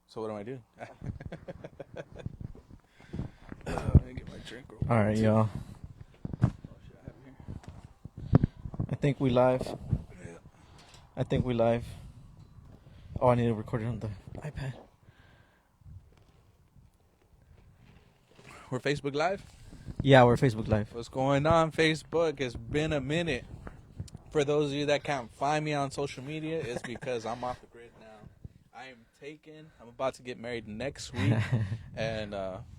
So what do I do? Let me get my drink. All right, y'all. Oh, shit, I have it here. I think we live. Yeah. I think we live. Oh, I need to record it on the iPad. We're Facebook Live. Yeah, we're Facebook Live. What's going on, Facebook? It's been a minute. For those of you that can't find me on social media, it's because I'm off the grid now. I am taken. I'm about to get married next week and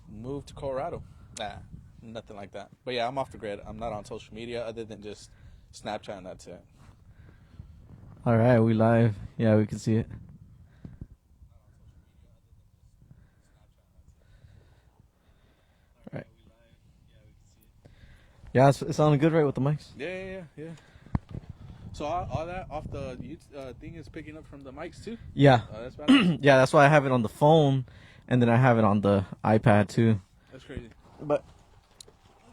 move to Colorado. Nah, nothing like that. But yeah, I'm off the grid. I'm not on social media other than just Snapchat and that's it. All right, we live. Yeah, we can see it. All right. Yeah, it's sounding good, right, with the mics? Yeah. So all that off the thing is picking up from the mics too? Yeah. That's badass. Yeah, that's why I have it on the phone, and then I have it on the iPad too. That's crazy. But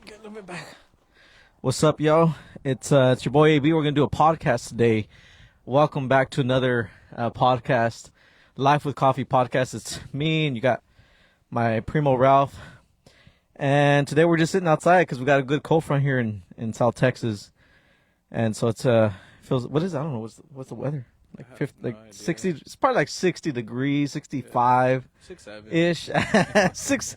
Get a little bit back. what's up, yo? It's your boy AB. We're gonna do a podcast today. Welcome back to another podcast, Life with Coffee podcast. It's me, and you got my primo Ralph. And today we're just sitting outside because we got a good cold front here in South Texas, and so it's feels, what is it? I don't know, what's the weather like? 50, no like idea. 60. It's probably like 60 degrees, 65 6'7". ish. Six.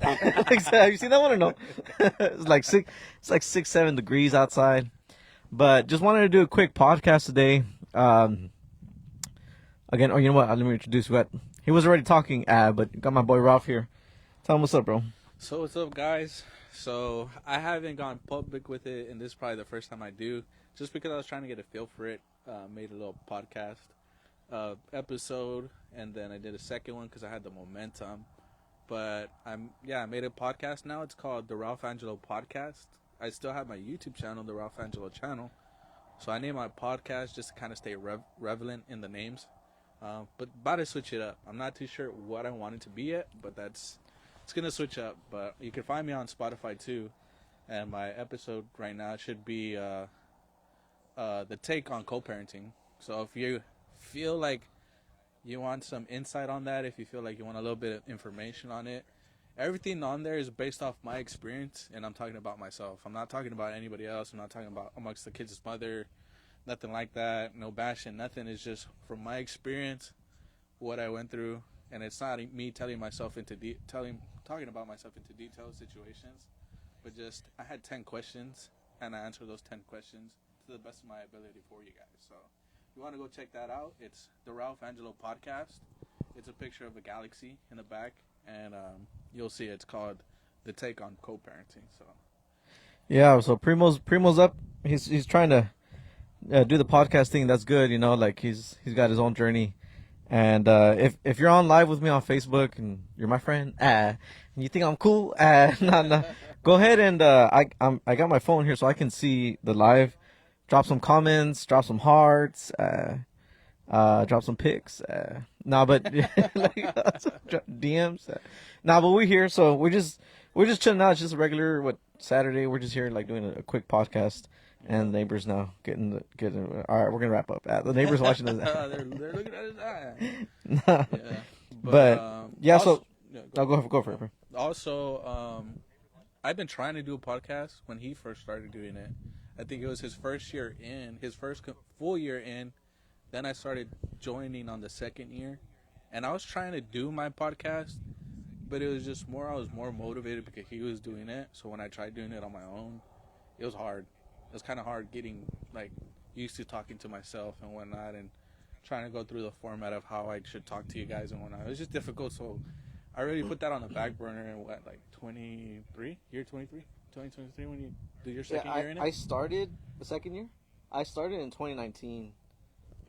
Have you seen that one or no? It's like 6-7 degrees outside. But just wanted to do a quick podcast today. Again, oh, you know what? Let me introduce you. He was already talking, but got my boy Ralph here. Tell him what's up, bro. So what's up, guys? So I haven't gone public with it, and this is probably the first time I do, just because I was trying to get a feel for it. Made a little podcast episode, and then I did a second one because I had the momentum. But I made a podcast now. It's called the Ralph Angelo Podcast. I still have my YouTube channel, the Ralph Angelo channel. So I named my podcast just to kind of stay relevant in the names. But about to switch it up. I'm not too sure what I want it to be yet, but it's gonna switch up. But you can find me on Spotify too, and my episode right now should be the take on co-parenting. So if you feel like you want some insight on that, if you feel like you want a little bit of information on it, everything on there is based off my experience, and I'm talking about myself. I'm not talking about anybody else. I'm not talking about amongst the kids' mother, nothing like that. No bashing, nothing. It's just from my experience, what I went through, and it's not me telling myself into talking about myself into detailed situations, but just I had 10 questions, and I answered those 10 questions to the best of my ability for you guys. So if you want to go check that out, it's the Ralph Angelo Podcast. It's a picture of a galaxy in the back, and you'll see it's called The Take on Co-Parenting. So Yeah, so Primo's up. He's trying to do the podcast thing. That's good, you know. Like he's got his own journey. And if you're on live with me on Facebook and you're my friend, and you think I'm cool, no, go ahead and I got my phone here so I can see the live. Drop some comments, drop some hearts, drop some pics. But DMs. But we're here, so we're just chilling out. It's just a regular Saturday. We're just here like doing a quick podcast. And the neighbors now getting. All right, we're gonna wrap up. The neighbors watching this. they're looking at his eye. Yeah. But yeah, also, I'll go for it. Bro. Also, I've been trying to do a podcast when he first started doing it. I think it was his first year in, his first full year in. Then I started joining on the second year, and I was trying to do my podcast, but it was just I was more motivated because he was doing it. So when I tried doing it on my own, it was hard. It was kind of hard getting like used to talking to myself and whatnot, and trying to go through the format of how I should talk to you guys and whatnot. It was just difficult, so I really put that on the back burner in year 2023 when you did your second year in it? I started the second year. I started in 2019.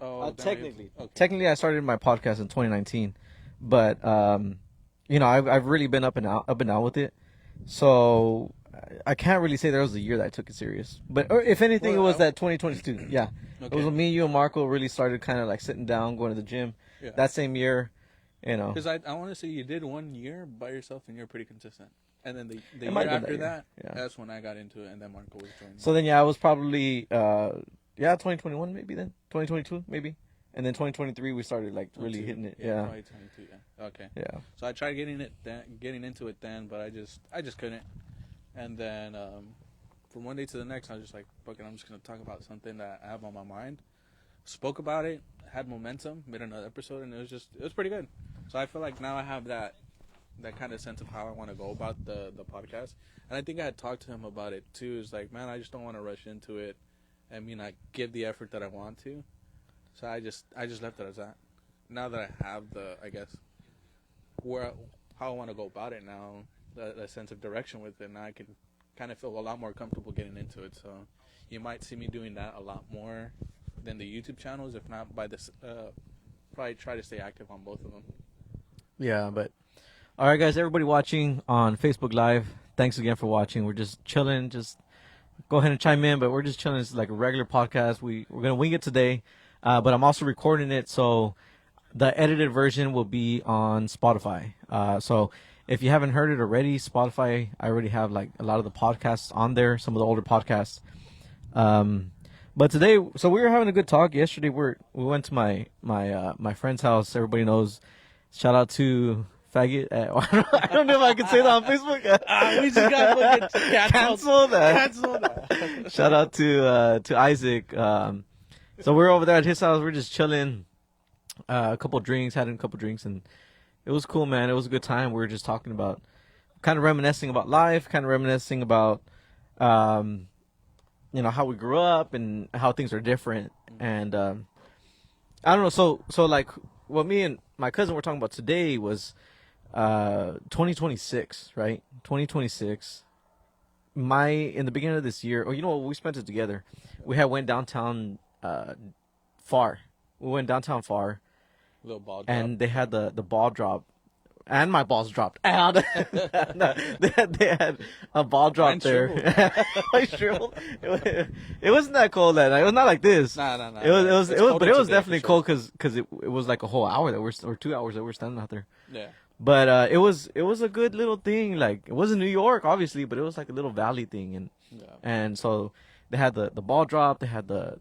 Oh, technically, okay. technically, I started my podcast in 2019, but I've really been up and out with it, so I can't really say there was a year that I took it serious. But if anything, it was that 2022. Yeah, Okay. It was when me, you, and Marco really started kind of like sitting down, going to the gym. Yeah. That same year, Because I want to say you did 1 year by yourself and you're pretty consistent. And then the year might have after been that that, year. Yeah. that's when I got into it, and then Marco was joining. So then, I was probably 2021 maybe then 2022 maybe. and then 2023 we started like really 22. hitting it. Yeah, Yeah, 2022. Yeah. Okay. yeah. So I tried getting into it then, but I just couldn't. And then from one day to the next, I was just like, "Fuck it, I'm just gonna talk about something that I have on my mind." Spoke about it, had momentum, made another episode, and it was pretty good. So I feel like now I have that kind of sense of how I want to go about the podcast. And I think I had talked to him about it too. Is like, man, I just don't want to rush into it. I mean, I give the effort that I want to. So I just left it as that. Now that I have I guess where how I want to go about it now, the sense of direction with it, now I can kind of feel a lot more comfortable getting into it. So you might see me doing that a lot more than the YouTube channels. If not, by this, probably try to stay active on both of them. Yeah, but all right, guys, everybody watching on Facebook Live, thanks again for watching. We're just chilling. Just go ahead and chime in, but we're just chilling. It's like a regular podcast. We're gonna wing it today, but I'm also recording it, so the edited version will be on Spotify. So if you haven't heard it already, Spotify, I already have like a lot of the podcasts on there, some of the older podcasts. But today, so we were having a good talk. Yesterday, we went to my friend's house. Everybody knows. Shout out to Faggot. I don't know if I can say that on Facebook. We just got fucking canceled. Cancel. Shout out to Isaac. So we're over there at his house. We're just chilling. Had a couple drinks, and it was cool, man. It was a good time. We were just talking about, kind of reminiscing about life, kind of reminiscing about, how we grew up and how things are different. And I don't know. So like what me and my cousin were talking about today was 2026, right? 2026. In the beginning of this year, or you know what, we spent it together. We went downtown far. We went downtown far. Little ball drop. And they had the ball drop, and my balls dropped out. No, they had a ball drop Mine there. shriveled. It wasn't that cold that night. It was not like this. Nah. It was, colder but it was today, definitely for cold because it was like a whole hour or 2 hours that we're standing out there. Yeah. But it was a good little thing. Like, it wasn't New York, obviously, but it was like a little valley thing, and so they had the ball drop, they had the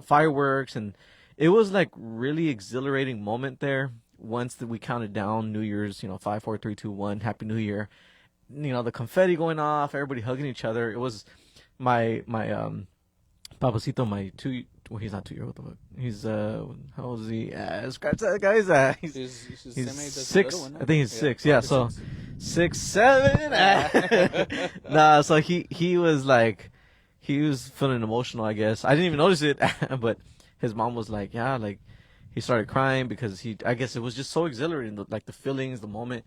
fireworks, and it was like really exhilarating moment there. Once we counted down New Year's, 5, 4, 3, 2, 1, Happy New Year. The confetti going off, everybody hugging each other. It was my Papacito, well, he's not 2 year old. What the fuck? He's how old is he? Scratch that, guys. He's 6. I think he's 6. Yeah, so 6, 7. Nah, so he was like, he was feeling emotional, I guess. I didn't even notice it, but his mom was like, yeah, like, he started crying because I guess it was just so exhilarating, like the feelings, the moment.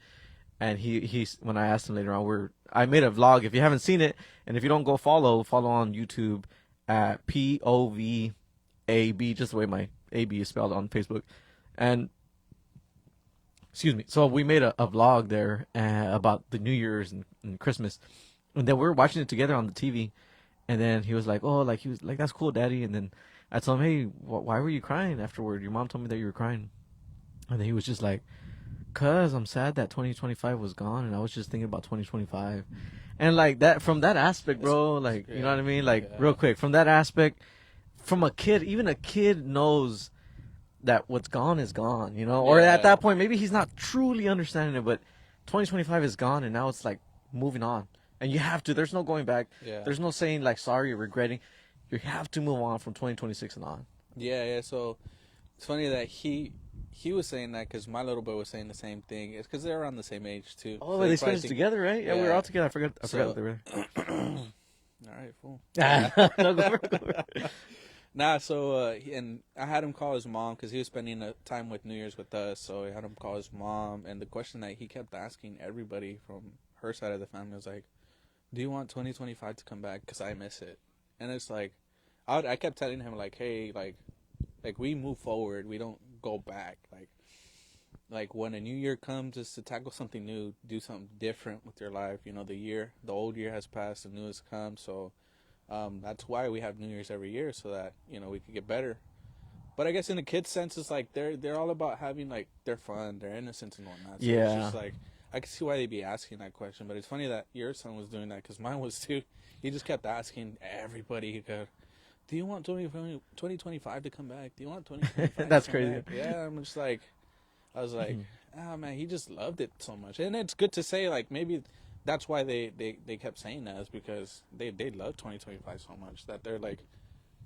And he when I asked him later on, I made a vlog. If you haven't seen it, and if you don't go follow on YouTube at POVAB, just the way my AB is spelled on Facebook. And excuse me. So we made a vlog there about the New Year's and Christmas, and then we were watching it together on the TV. And then he was like, oh, like, he was like, that's cool, Daddy. And then I told him, hey, why were you crying afterward? Your mom told me that you were crying. And then he was just like, cause I'm sad that 2025 was gone, and I was just thinking about 2025. And like that, from that aspect, bro, like, you know what I mean? Like, real quick, from that aspect, from a kid, even a kid knows that what's gone is gone, or at that point, maybe he's not truly understanding it, but 2025 is gone, and now it's like moving on. And you have to, there's no going back. Yeah. There's no saying like sorry or regretting. You have to move on from 2026 and on. Yeah. So it's funny that he was saying that because my little boy was saying the same thing. It's because they're around the same age too. Oh, so they spent it together, right? Yeah, we were all together. I forgot that they were. All right, fool. No, go for it. Nah, so and I had him call his mom because he was spending time with New Year's with us. So I had him call his mom, and the question that he kept asking everybody from her side of the family was like, do you want 2025 to come back? Because I miss it. And it's like, I kept telling him, like, hey, like we move forward. We don't go back. Like when a new year comes, just to tackle something new, do something different with your life. The old year has passed, the new has come. So that's why we have New Year's every year, so that, we could get better. But I guess in the kids' sense, it's like they're all about having, like, their fun, their innocence and whatnot. So yeah. It's just like, I can see why they'd be asking that question, but it's funny that your son was doing that because mine was too. He just kept asking everybody he could, do you want 2025 to come back? Do you want 2025 That's to come crazy. back? Yeah, I'm just like, I was like, Mhm. ah, man, he just loved it so much. And it's good to say, like, maybe that's why they kept saying that, is because they love 2025 so much that they're like,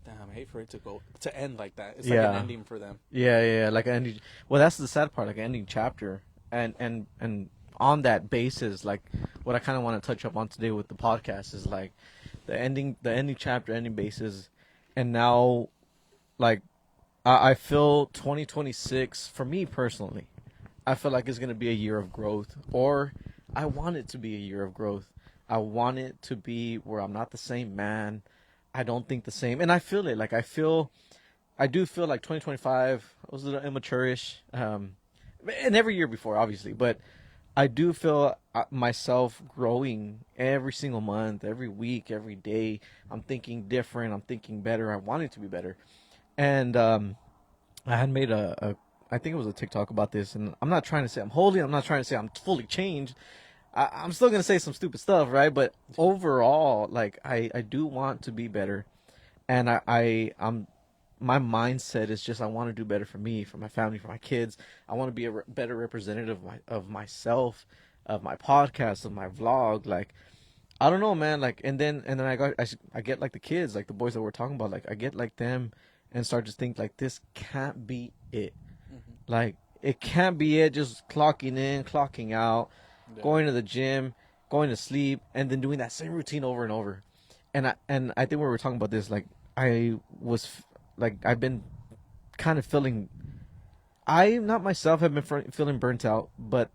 damn, I hate for it to end like that. It's like an Yeah. ending for them. Yeah, like an ending. Well, that's the sad part, like an ending chapter, and on that basis, like what I kind of want to touch up on today with the podcast is like the ending chapter, ending basis, and now, like I feel 2026 for me personally, I feel like it's gonna be a year of growth, or I want it to be a year of growth. I want it to be where I'm not the same man. I don't think the same, and I feel it. Like I do feel like 2025 was a little immature-ish, and every year before, obviously. But I do feel myself growing every single month, every week, every day. I'm thinking different. I'm thinking better. I want it to be better. And I had made I think it was a TikTok about this, and I'm not trying to say I'm holy. I'm not trying to say I'm fully changed. I'm still gonna say some stupid stuff, right? But overall, like I do want to be better, and I'm my mindset is just I want to do better for me, for my family, for my kids. I want to be a better representative of myself, of my podcast, of my vlog. Like I don't know, man. Like and then I get like the kids, like the boys that we're talking about. Like I get like them and start to think like this can't be it. Mm-hmm. Like it can't be it. Just clocking in, clocking out, Yeah. going to the gym, going to sleep, and then doing that same routine over and over. And I think we were talking about this. Like I was like I've been kind of feeling. I not myself have been feeling burnt out, but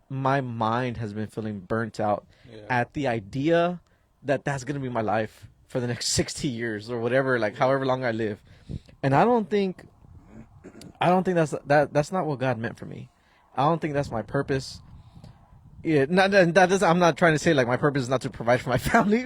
my mind has been feeling burnt out Yeah. at the idea that that's gonna be my life for the next 60 years or whatever, like Yeah. however long I live. And I don't think that's not what God meant for me. I don't think that's my purpose. Yeah, not that doesn't. I'm not trying to say like my purpose is not to provide for my family.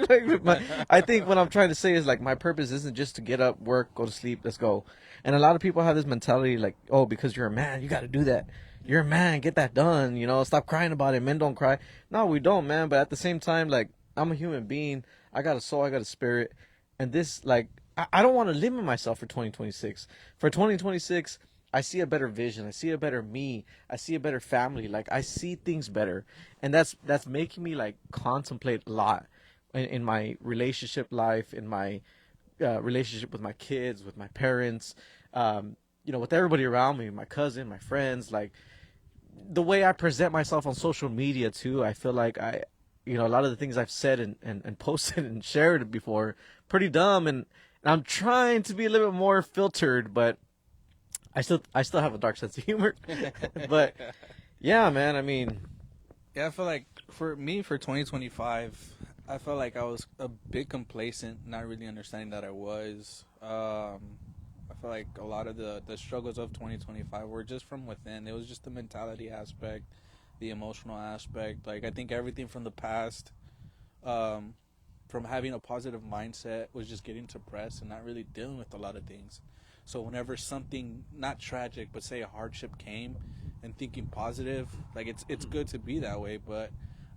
I think what I'm trying to say is like my purpose isn't just to get up, work, go to sleep, let's go. And a lot of people have this mentality like, oh, because you're a man, you got to do that. You're a man, get that done. You know, stop crying about it. Men don't cry. No, we don't, man. But at the same time, like I'm a human being. I got a soul. I got a spirit. And this, like, I don't want to limit myself for 2026. For 2026. I see a better vision. I see a better me. I see a better family. Like I see things better, and that's making me like contemplate a lot in my relationship life, in my relationship with my kids, with my parents, with everybody around me, my cousin, my friends. Like the way I present myself on social media too. I feel like a lot of the things I've said and posted and shared before, pretty dumb, and I'm trying to be a little bit more filtered, but I still have a dark sense of humor. But yeah, man, I mean, Yeah, I feel like for me, for 2025, I felt like I was a bit complacent, not really understanding that I was. I feel like a lot of the struggles of 2025 were just from within. It was just the mentality aspect, the emotional aspect. Like, I think everything from the past, um, from having a positive mindset, was just getting suppressed and not really dealing with a lot of things. So whenever something not tragic, but say a hardship came, and thinking positive, like it's good to be that way, but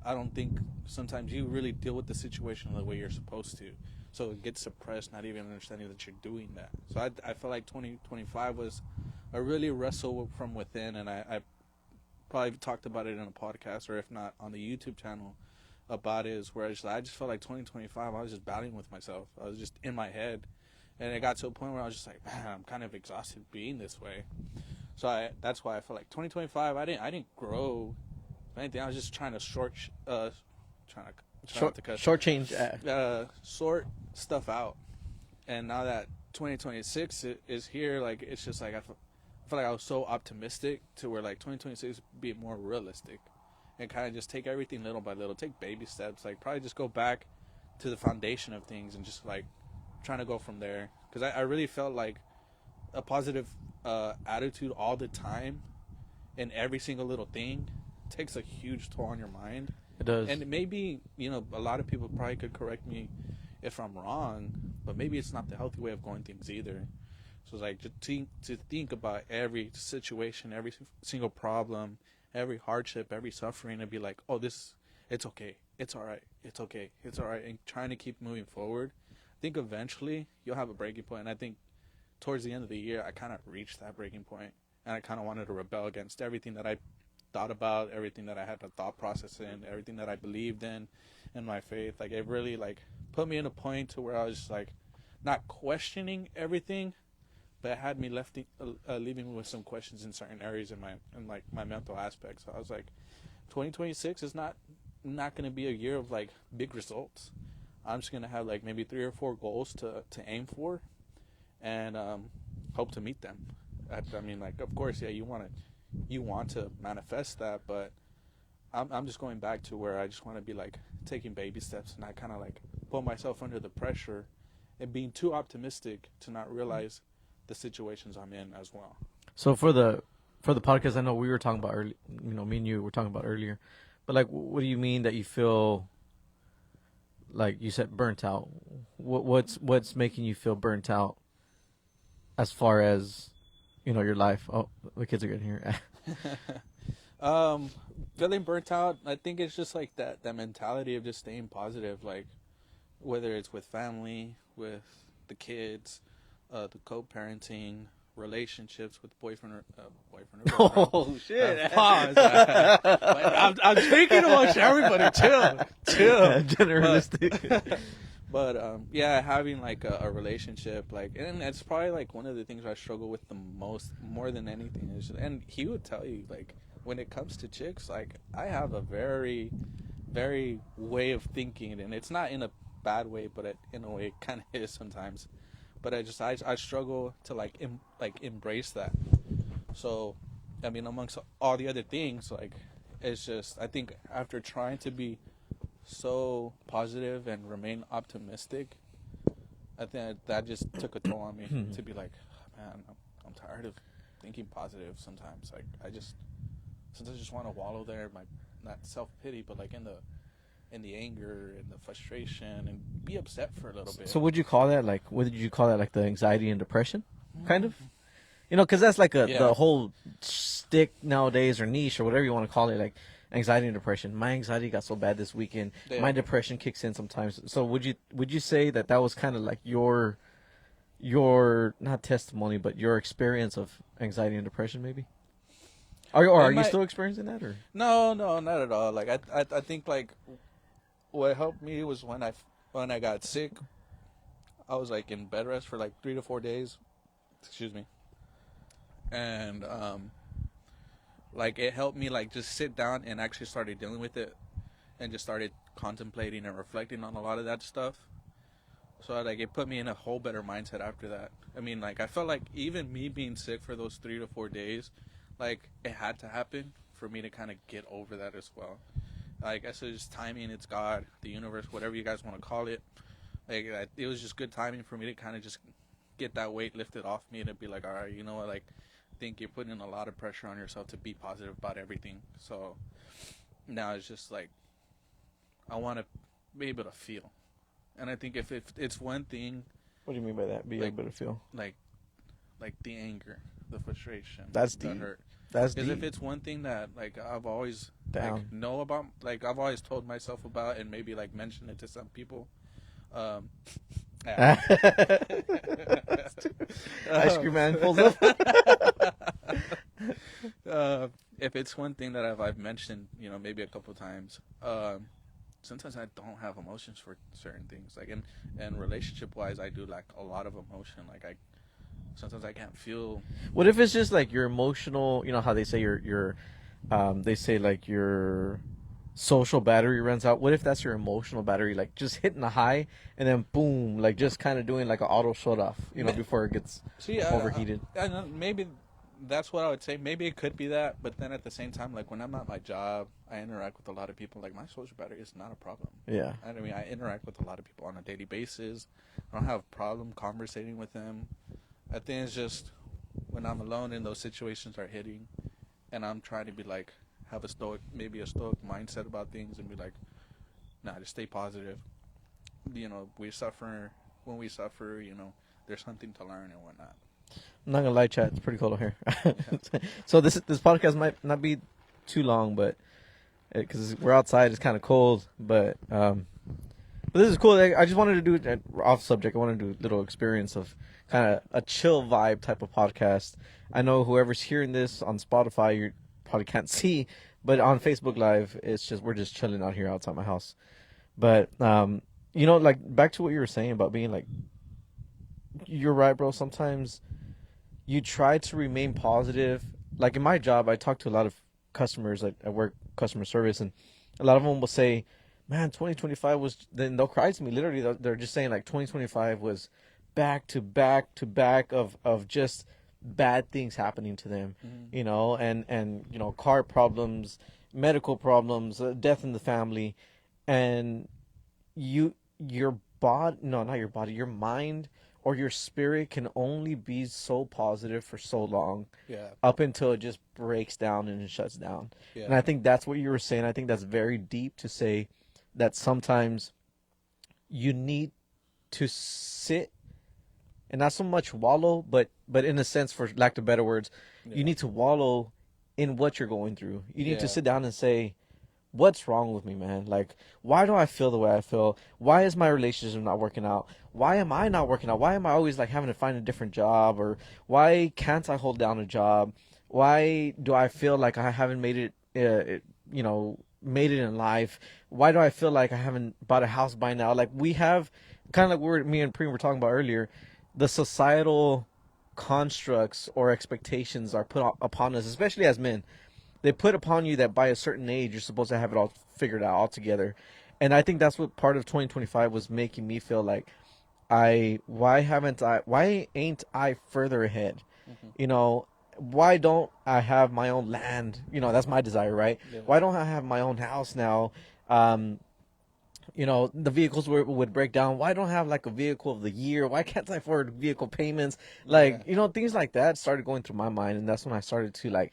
I don't think sometimes you really deal with the situation the way you're supposed to. So it gets suppressed, not even understanding that you're doing that. So I feel like 2025 was a really wrestle from within, and I probably talked about it in a podcast, or if not on the YouTube channel about it, is where I just felt like 2025 I was just battling with myself. I was just in my head, and it got to a point where I was just like, man, I'm kind of exhausted being this way. So that's why I feel like 2025 I didn't grow. If anything, I was just trying to trying to try not to cut short change. sort stuff out. And now that 2026 is here, like it's just like I feel like I was so optimistic to where like 2026 be more realistic, and kind of just take everything little by little, take baby steps. Like probably just go back to the foundation of things and just like trying to go from there. Because I really felt like a positive attitude all the time in every single little thing takes a huge toll on your mind. It does. And maybe, a lot of people probably could correct me if I'm wrong, but maybe it's not the healthy way of going things either. So it's like to think about every situation, every single problem, every hardship, every suffering, and be like, oh, it's okay, it's all right, it's okay, it's all right, and trying to keep moving forward. think eventually you'll have a breaking point. And I think towards the end of the year, I kind of reached that breaking point, and I kind of wanted to rebel against everything that I thought about, everything that I had a thought process in, everything that I believed in my faith. Like, it really like put me in a point to where I was just like not questioning everything, but it had me leaving me with some questions in certain areas in my mental aspects. So I was like, 2026 is not going to be a year of like big results. I'm just going to have like maybe 3 or 4 goals to aim for, and hope to meet them. I mean, like, of course, yeah, you want to manifest that, but I'm just going back to where I just want to be like taking baby steps, and I kind of like put myself under the pressure and being too optimistic to not realize the situations I'm in as well. So for the podcast, I know we were talking about early, me and you were talking about earlier, but like, what do you mean that you feel like you said burnt out? What's making you feel burnt out as far as your life? Oh, the kids are getting here. Feeling burnt out, I think it's just like that mentality of just staying positive, like whether it's with family, with the kids, the co-parenting, relationships with boyfriend or girlfriend. Oh shit! Pause. I'm speaking amongst everybody. Chill. Generalistic. But yeah, having like a relationship, like, and that's probably like one of the things I struggle with the most, more than anything. And he would tell you, like, when it comes to chicks, like, I have a very, very way of thinking, and it's not in a bad way, but in a way it kind of is sometimes. But I struggle to like embrace that. So, I mean, amongst all the other things, like, it's just, I think after trying to be so positive and remain optimistic, I think that just took a toll on me to be like, man, I'm tired of thinking positive sometimes. Like, sometimes I just want to wallow there in my, not self-pity, but like in the anger and the frustration, and be upset for a little bit. So what did you call that? Like the anxiety and depression, kind of? Because that's like the whole stick nowadays, or niche, or whatever you want to call it, like anxiety and depression. My anxiety got so bad this weekend. Yeah. My depression kicks in sometimes. So would you say that was kind of like your not testimony, but your experience of anxiety and depression, maybe? Are you still experiencing that, or? No, not at all. Like, I think like what helped me was when I got sick, I was like in bed rest for like 3 to 4 days. Excuse me. And like, it helped me like just sit down and actually started dealing with it, and just started contemplating and reflecting on a lot of that stuff. So like, it put me in a whole better mindset after that. I mean, like, I felt like even me being sick for those 3 to 4 days, like, it had to happen for me to kind of get over that as well. I guess it's just timing. It's God, the universe, whatever you guys want to call it. Like, it was just good timing for me to kind of just get that weight lifted off me, to be like, all right, you know what, like, I think you're putting a lot of pressure on yourself to be positive about everything. So now it's just like, I want to be able to feel. And I think if it's one thing. What do you mean by that? Be able to feel? Like the anger, the frustration. That's the deep. hurt. That's deep. Because if deep. it's one thing that, like, I've always like, know about, like, I've always told myself about, and maybe like mentioned it to some people. Ice cream man pulls up. If it's one thing that I've mentioned, maybe a couple times, sometimes I don't have emotions for certain things. Like, and relationship wise, I do like a lot of emotion. Like, sometimes I can't feel. What if it's just like your emotional? You know how they say they say like your social battery runs out. What if that's your emotional battery, like just hitting a high and then boom, like just kind of doing like an auto shut off, before it gets overheated? I know, maybe that's what I would say. Maybe it could be that, but then at the same time, like, when I'm at my job, I interact with a lot of people. Like, my social battery is not a problem. Yeah. I mean, I interact with a lot of people on a daily basis. I don't have a problem conversating with them. I think it's just when I'm alone and those situations are hitting, and I'm trying to be like, have a stoic mindset about things, and be like, nah, just stay positive. We suffer. When we suffer, there's something to learn and whatnot. I'm not gonna lie, chat. It's pretty cold here. So this podcast might not be too long, but because we're outside, it's kind of cold. But But this is cool. I just wanted to do it off subject. I wanted to do a little experience of kind of a chill vibe type of podcast. I know whoever's hearing this on Spotify, you probably can't see, but on Facebook Live, it's just we're just chilling out here outside my house. But like back to what you were saying about being like, you're right, bro. Sometimes you try to remain positive. Like in my job, I talk to a lot of customers. I work customer service, and a lot of them will say, "Man, 2025 was." Then they'll cry to me. Literally, they're just saying like 2025 was back to back to back of just bad things happening to them, and car problems, medical problems, death in the family, and your body, no, not your body, your mind or your spirit can only be so positive for so long, Yeah. up until it just breaks down and it shuts down. Yeah. And I think that's what you were saying. I think that's very deep to say that sometimes you need to sit and not so much wallow, but in a sense, for lack of better words, you need to wallow in what you're going through. You need to sit down and say, what's wrong with me, man? Like, why do I feel the way I feel? Why is my relationship not working out? Why am I not working out? Why am I always like having to find a different job? Or why can't I hold down a job? Why do I feel like I haven't made it in life? Why do I feel like I haven't bought a house by now? Like, we have kind of like me and Preem were talking about earlier, the societal constructs or expectations are put upon us, especially as men. They put upon you that by a certain age you're supposed to have it all figured out all together. And I think that's what part of 2025 was making me feel like, why ain't I further ahead? Why don't I have my own land? That's my desire, right? Yeah. Why don't I have my own house now? The vehicles would break down. Why don't I have like a vehicle of the year? Why can't I afford vehicle payments? Like, things like that started going through my mind. And that's when I started to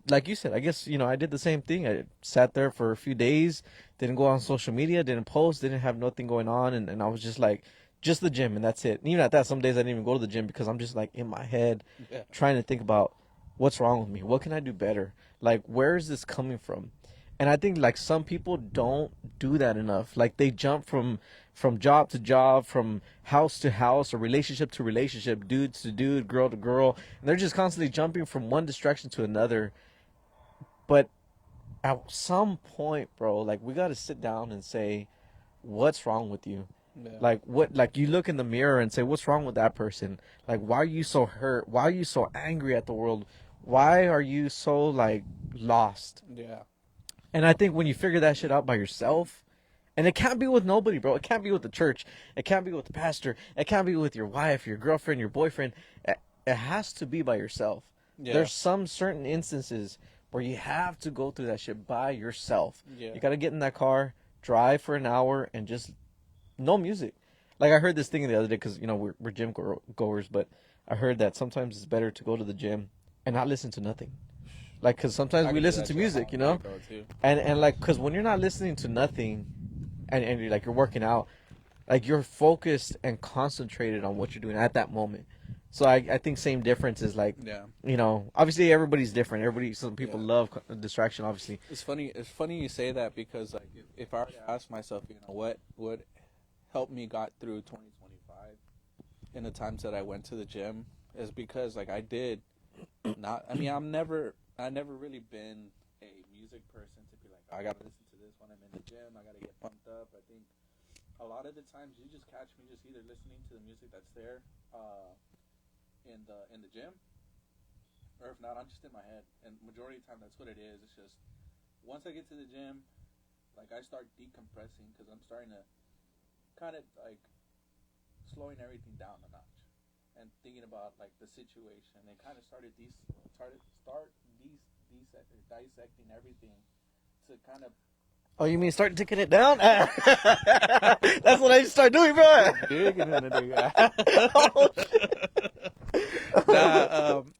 like you said, I guess, I did the same thing. I sat there for a few days, didn't go on social media, didn't post, didn't have nothing going on. And I was just like, just the gym, and that's it. And even at that, some days I didn't even go to the gym because I'm just like in my head trying to think about what's wrong with me. What can I do better? Like, where is this coming from? And I think like some people don't do that enough. Like, they jump from job to job, from house to house, or relationship to relationship, dude to dude, girl to girl. And they're just constantly jumping from one distraction to another. But at some point, bro, like, we got to sit down and say, what's wrong with you? Yeah. Like you look in the mirror and say, what's wrong with that person? Like, why are you so hurt? Why are you so angry at the world? Why are you so like lost? Yeah. And I think when you figure that shit out by yourself, and it can't be with nobody, bro. It can't be with the church. It can't be with the pastor. It can't be with your wife, your girlfriend, your boyfriend. It has to be by yourself. Yeah. There's some certain instances where you have to go through that shit by yourself. Yeah. You got to get in that car, drive for an hour, and just no music. Like, I heard this thing the other day because, we're gym goers, but I heard that sometimes it's better to go to the gym and not listen to nothing. Like, because sometimes we listen to music, and like, because when you're not listening to nothing and you're like, you're working out, like, you're focused and concentrated on what you're doing at that moment. So I think same difference is like, obviously everybody's different. Some people love distraction, obviously. It's funny you say that because like if I were to ask myself, what would help me got through 2025 in the times that I went to the gym, is because like I never really been a music person to be like, oh, I gotta listen to this when I'm in the gym, I gotta get pumped up. I think a lot of the times you just catch me just either listening to the music that's there in the gym, or if not, I'm just in my head. And majority of the time, that's what it is. It's just once I get to the gym, like, I start decompressing because I'm starting to kind of like slowing everything down a notch and thinking about like the situation, and kind of dissecting everything to kind of. Oh, you mean start taking it down? That's what I start doing, bro.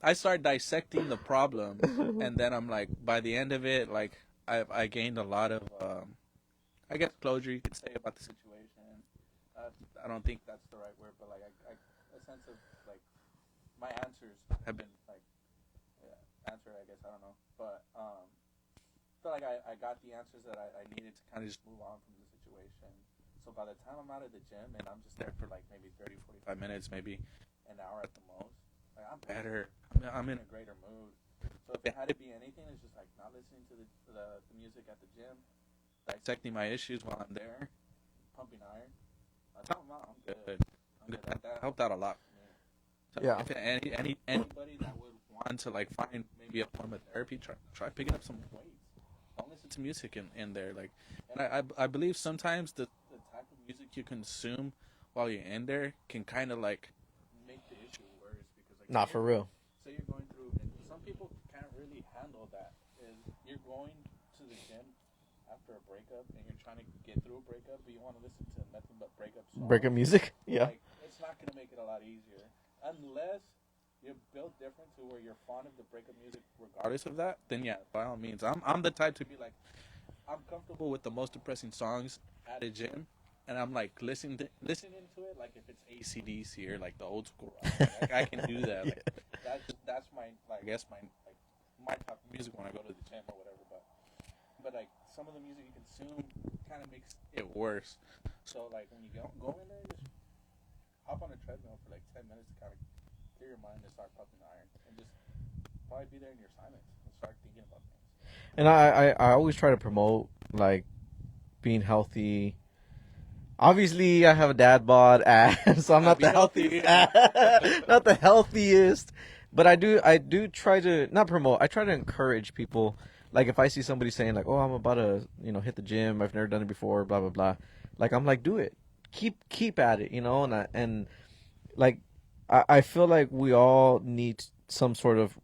I start dissecting the problem, and then I'm like, by the end of it, like I gained a lot of, I guess, closure you could say about the situation. I don't think that's the right word, but like a sense of like my answers have been like answered. I guess I don't know, but I feel like I got the answers that I needed to kind of just move on from the situation. So by the time I'm out of the gym and I'm just there for like maybe 30, 45 minutes, maybe an hour at the most, like I'm better. I'm in a greater mood. So if it had to be anything, it's just like not listening to the music at the gym, dissecting my issues while I'm there, pumping iron. I'm good. I'm good. That helped out a lot for me. So Yeah. if anybody that would want to like find maybe a form of therapy, try picking up some weights. Don't listen to music in there. Like, and I believe sometimes the type of music you consume while you're in there can kind of like make the issue worse because like Not for real. say you're going through, and some people can't really handle that. Is you're going to the gym after a breakup and you're trying to get through a breakup, but you want to listen to nothing but breakup songs. Breakup music. Yeah. Like, it's not gonna make it a lot easier unless you're built different to where you're fond of the breakup music regardless of that. Then yeah, by all means, I'm the type to be like, I'm comfortable with the most depressing songs at a gym. And I'm like listening to it like if it's AC/DC or like the old school rock. Like, I can do that. Like, that's my like, I guess my type of music when I go to the gym or whatever. But like some of the music you consume kind of makes it worse. So like when you go in there, just hop on a treadmill for like 10 minutes to kind of clear your mind and start pumping iron, and just probably be there in your silence and start thinking about things. And I always try to promote like being healthy. Obviously, I have a dad bod ass, so I'm not the healthiest, not the healthiest. But I do try to not promote. I try to encourage people. Like if I see somebody saying like, "Oh, I'm about to hit the gym. I've never done it before." Blah blah blah. Like I'm like, do it. Keep at it. And like I feel like we all need some sort of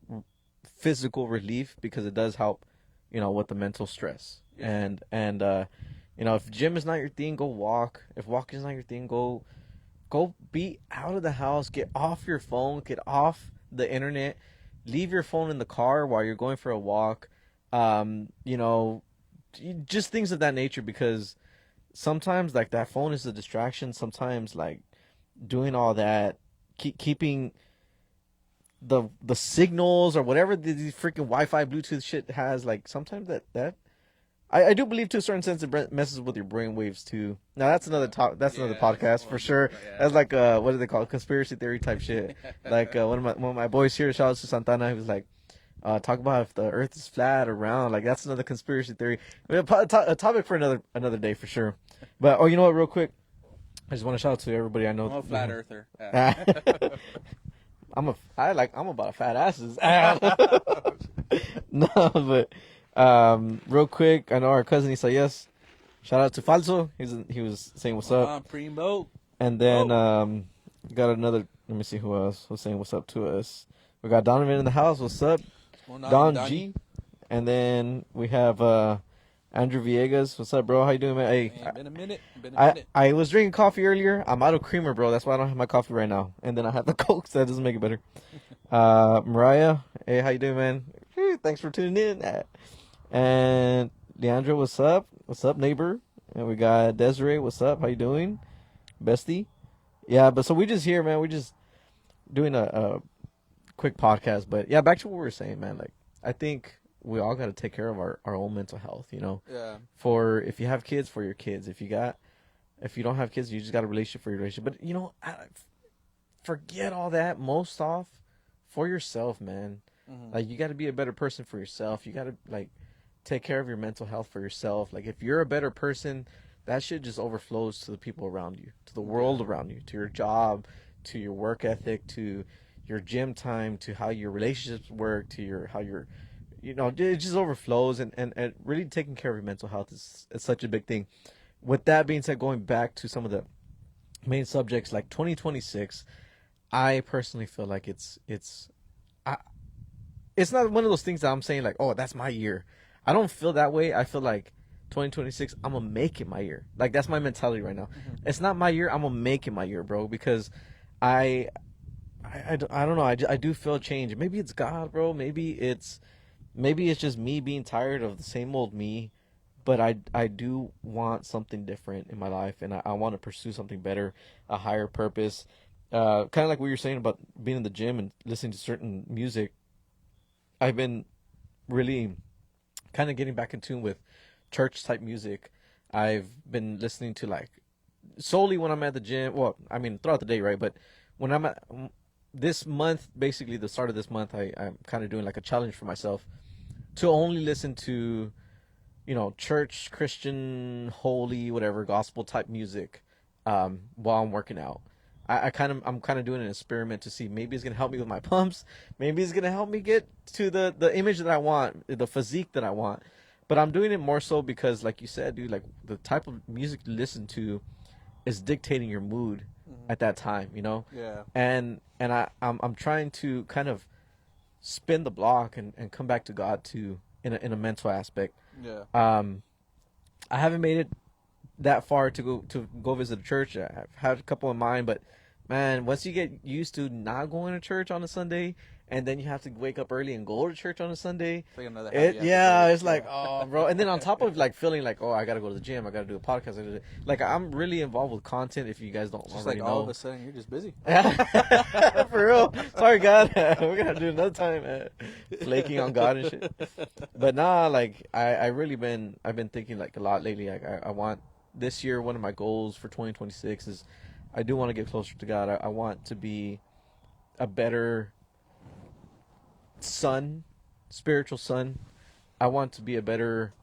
physical relief because it does help, with the mental stress. Yeah. And if gym is not your thing, go walk. If walking is not your thing, go be out of the house. Get off your phone. Get off the internet. Leave your phone in the car while you're going for a walk. Just things of that nature, because sometimes like that phone is a distraction. Sometimes like doing all that, keeping the signals or whatever the freaking Wi-Fi Bluetooth shit has, like sometimes that I do believe to a certain sense it messes with your brain waves too. Now that's another another podcast for sure. Yeah. That's like what do they call it? Conspiracy theory type shit. Like one of my boys here, shout out to Santana, he was like, talk about if the Earth is flat or round. Like that's another conspiracy theory. A topic for another day for sure. But you know what? Real quick, I just want to shout out to everybody I know. I'm a flat earther. I'm about fat asses. No, but real quick, I know our cousin Isaias. Shout out to Falso. He was saying what's up. Primo. And then got another. Let me see who else was saying what's up to us. We got Donovan in the house. What's up, Don G? And then we have Andrew Villegas. What's up, bro? How you doing, man? Hey, been a minute. I was drinking coffee earlier. I'm out of creamer, bro. That's why I don't have my coffee right now. And then I have the Coke, so that doesn't make it better. Mariah, hey, how you doing, man? Thanks for tuning in. And Leandra, what's up? What's up, neighbor? And we got Desiree. What's up? How you doing, bestie? Yeah, but so we just here, man. We just doing a quick podcast. But yeah, back to what we were saying, man. Like I think we all got to take care of our own mental health, Yeah. For if you have kids, for your kids. If you don't have kids, you just got a relationship for your relationship. But forget all that. Most off for yourself, man. Mm-hmm. Like you got to be a better person for yourself. You got to like take care of your mental health for yourself. Like if you're a better person, that shit just overflows to the people around you, to the world around you, to your job, to your work ethic, to your gym time, to how your relationships work, to how your it just overflows, and really taking care of your mental health is such a big thing. With that being said, going back to some of the main subjects, like 2026, I personally feel like it's not one of those things that I'm saying like, oh, that's my year. I don't feel that way. I feel like 2026, I'm gonna make it my year. Like that's my mentality right now. Mm-hmm. It's not my year. I'm gonna make it my year, bro, because I don't know. I do feel change. Maybe it's God, bro. Maybe it's just me being tired of the same old me, but I do want something different in my life, and I want to pursue something better, a higher purpose. Kind of like what you're saying about being in the gym and listening to certain music. I've been really kind of getting back in tune with church type music. I've been listening to like solely when I'm at the gym. Well, I mean throughout the day, right? But when I'm at this month, basically the start of this month, I'm kind of doing like a challenge for myself to only listen to, church, Christian, holy, whatever, gospel type music, while I'm working out. I'm kind of doing an experiment to see maybe it's gonna help me with my pumps, maybe it's gonna help me get to the image that I want, the physique that I want. But I'm doing it more so because, like you said, dude, like the type of music you listen to is dictating your mood Mhm. at that time, Yeah. and I'm trying to kind of spin the block and come back to God too in a mental aspect. Yeah. Um, I haven't made it that far to go visit a church. I've had a couple in mind, but man, once you get used to not going to church on a Sunday, and then you have to wake up early and go to church on a Sunday, It's like another habit you have to break. it's like, oh, bro. And then on top of like feeling like, oh, I gotta go to the gym, I gotta do a podcast. Like I'm really involved with content. If you guys don't Just already like know, all of a sudden you're just busy. for real. Sorry, God. We're gonna do another time, man. Flaking on God and shit. But nah, like I've been thinking like a lot lately. Like I want this year. One of my goals for 2026 is I do want to get closer to God. I want to be a better son, spiritual son. I want to be a better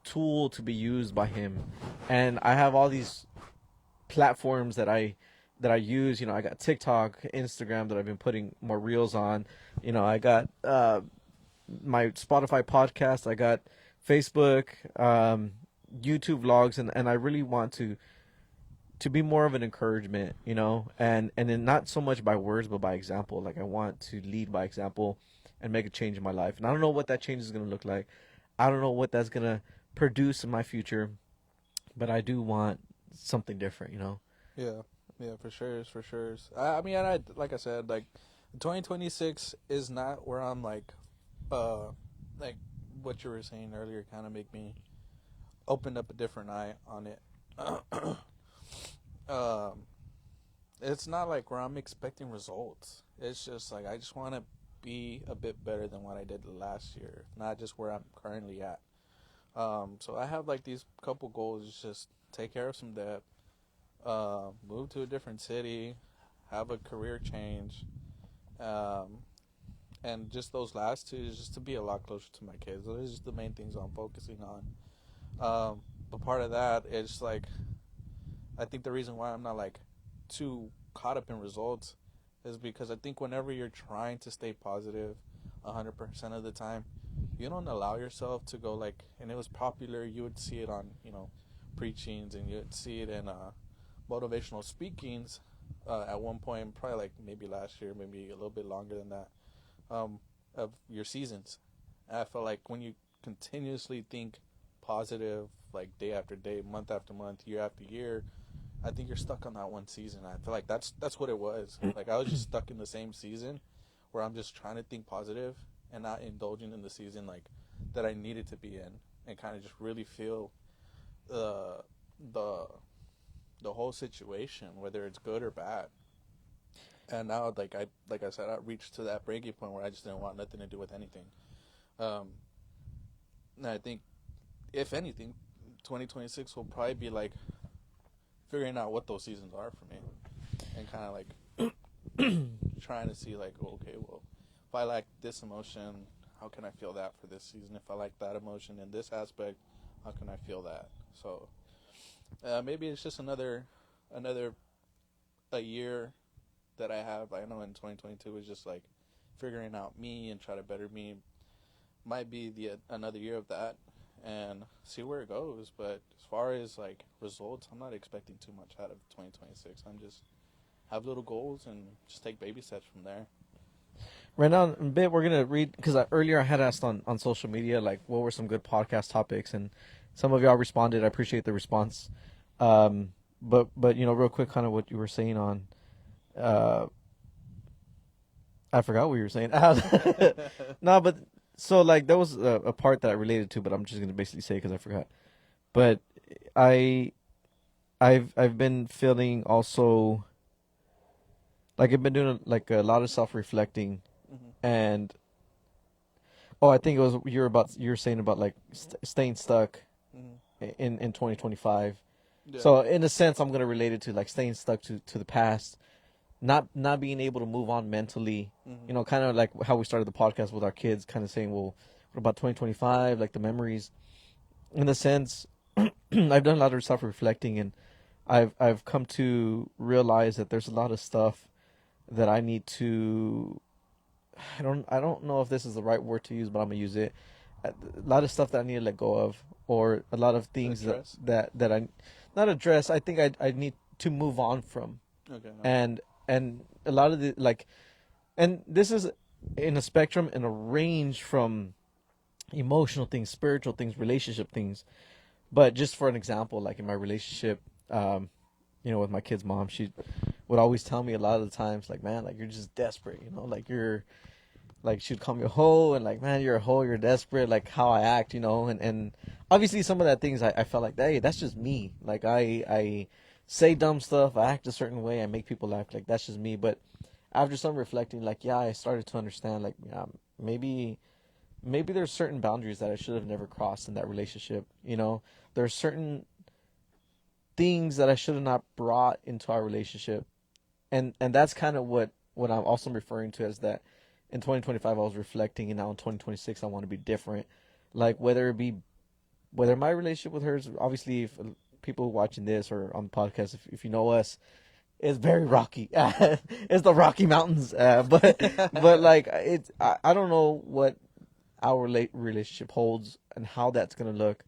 tool to be used by Him, and I have all these platforms that I use. I got TikTok, Instagram that I've been putting more reels on. I got my Spotify podcast. I got Facebook, YouTube vlogs, and I really want to be more of an encouragement, and then not so much by words but by example. Like I want to lead by example and make a change in my life. And I don't know what that change is going to look like. I don't know what that's going to produce in my future, but I do want something different. Yeah. Yeah, for sure, for sure. I mean, I like I said, like 2026 is not where I'm like what you were saying earlier, kind of make me open up a different eye on it. um, it's not like where I'm expecting results. It's just like I just want to be a bit better than what I did last year, not just where I'm currently at. So I have like these couple goals: just take care of some debt, move to a different city, have a career change, um, and just those last two is just to be a lot closer to my kids. Those are just the main things I'm focusing on. But part of that is like I think the reason why I'm not like too caught up in results is because I think whenever you're trying to stay positive 100% of the time, you don't allow yourself to go like, and it was popular, you would see it on, preachings, and you would see it in motivational speakings at one point, probably like maybe last year, maybe a little bit longer than that, of your seasons. And I felt like when you continuously think positive, like day after day, month after month, year after year, I think you're stuck on that one season. I feel like that's what it was. Like I was just stuck in the same season where I'm just trying to think positive and not indulging in the season like that I needed to be in, and kind of just really feel the the the whole situation, whether it's good or bad. And now, like I said, I reached to that breaking point where I just didn't want nothing to do with anything. Um, and I think, if anything, 2026 will probably be like figuring out what those seasons are for me, and kind of like trying to see like, okay, well, if I like this emotion, how can I feel that for this season? If I like that emotion in this aspect, how can I feel that? So maybe it's just another a year that I have. I know in 2022 is just like figuring out me and try to better me. Might be the another year of that, and see where it goes. But as far as like results, I'm not expecting too much out of 2026. I'm just have little goals and just take baby steps from there. Right now, in a bit, we're gonna read because earlier I had asked on social media like what were some good podcast topics, and some of y'all responded. I appreciate the response. But real quick, kind of what you were saying on. I forgot what you were saying. No, but so like that was a part that I related to, but I'm just gonna basically say because I forgot. But I, I've been feeling also like I've been doing like a lot of self reflecting, Mm-hmm. and I think it was you were saying about like staying stuck Mm-hmm. in 2025, Yeah. So in a sense, I'm gonna relate it to like staying stuck to the past, not being able to move on mentally. Mm-hmm. You know, kind of like how we started the podcast with our kids, kind of saying, well, what about 2025? Like the memories. In a sense, I've done a lot of self reflecting, and I've come to realize that there's a lot of stuff that I need to. I don't know if this is the right word to use, but I'm gonna use it. A lot of stuff that I need to let go of, or a lot of things that Address. that I not address. I think I need to move on from, Okay. No. and a lot of the like, and this is in a spectrum and a range from emotional things, spiritual things, relationship things. But just for an example, like in my relationship, with my kid's mom, she would always tell me a lot of the times, like, man, like you're just desperate, like you're like she'd call me a hoe and like, man, you're a hoe, you're desperate, like how I act, and obviously some of that things I felt like, hey, that's just me. Like I say dumb stuff, I act a certain way, I make people laugh, like that's just me. But after some reflecting, like, yeah, I started to understand, like, yeah, maybe there's certain boundaries that I should have never crossed in that relationship. There's certain things that I should have not brought into our relationship, and that's kind of what I'm also referring to as that. In 2025, I was reflecting, and now in 2026, I want to be different. Like whether my relationship with her is obviously, if people watching this or on the podcast, if you know us, it's very rocky. It's the Rocky Mountains, but like I don't know what our relationship holds and how that's gonna look,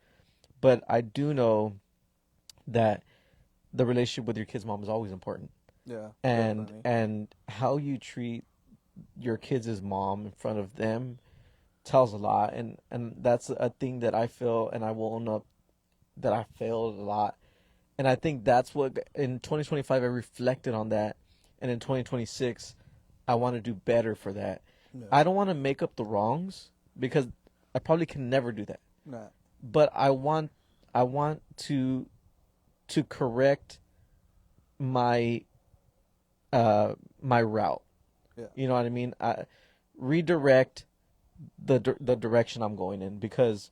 but I do know that the relationship with your kid's mom is always important, Yeah. and Definitely. and how you treat your kids' mom in front of them tells a lot, and that's a thing that I feel, and I will own up that I failed a lot, and I think that's what in 2025 I reflected on that, and in 2026 I want to do better for that. Yeah. I don't want to make up the wrongs because I probably can never do that, Nah. but I want to correct my my route. Yeah. You know what I mean? Redirect the direction I'm going in, because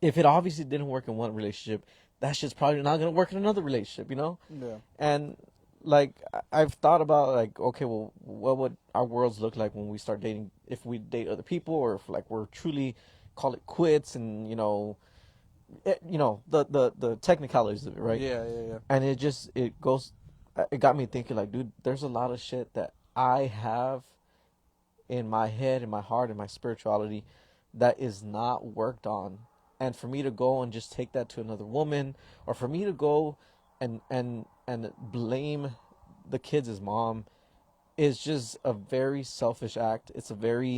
if it obviously didn't work in one relationship, that's just probably not going to work in another relationship. Yeah. And like I've thought about, like, okay, well, what would our worlds look like when we start dating, if we date other people, or if like we're truly call it quits, and the technicalities of it, right? Yeah. Yeah. Yeah. And it got me thinking, like, dude, there's a lot of shit that I have in my head, in my heart, in my spirituality that is not worked on. And for me to go and just take that to another woman, or for me to go and blame the kids' mom, is just a very selfish act. To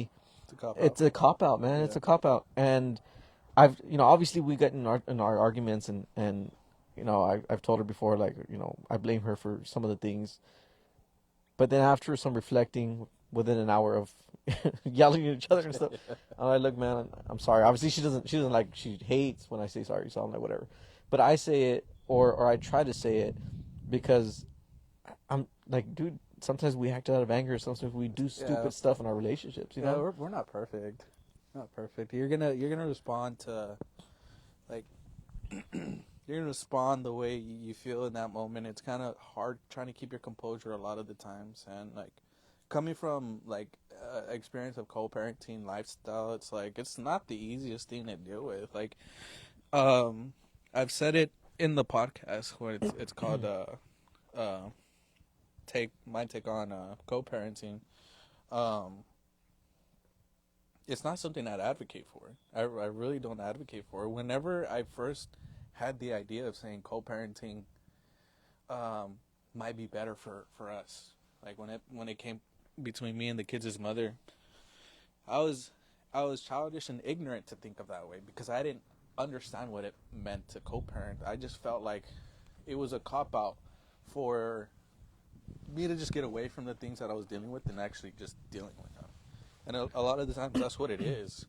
cop out. It's a cop out, man. It's Yeah. a cop out. And obviously we get in our arguments, and I've told her before, like, I blame her for some of the things, but then after some reflecting, within an hour of yelling at each other and stuff, I'm like, look, man, I'm sorry. Obviously, she doesn't like, she hates when I say sorry, so I'm like, whatever. But I say it, or I try to say it, because I'm like, dude, sometimes we act out of anger. Sometimes we do Yeah. stupid stuff in our relationships. Yeah. We're not perfect. Not perfect. You're gonna respond to, like, you're gonna respond the way you feel in that moment. It's kind of hard trying to keep your composure a lot of the times, and like coming from like experience of co-parenting lifestyle, it's like it's not the easiest thing to deal with. Like, um, I've said it in the podcast when it's called uh take on co-parenting. Um, it's not something I'd advocate for. I really don't advocate for it. Whenever I first had the idea of saying co-parenting um, might be better for us, like when it came between me and the kids' mother, I was I was childish and ignorant to think of that way because I didn't understand what it meant to co-parent. I just felt like it was a cop out for me to just get away from the things that I was dealing with and actually just dealing with them. And a lot of the times that's what it is.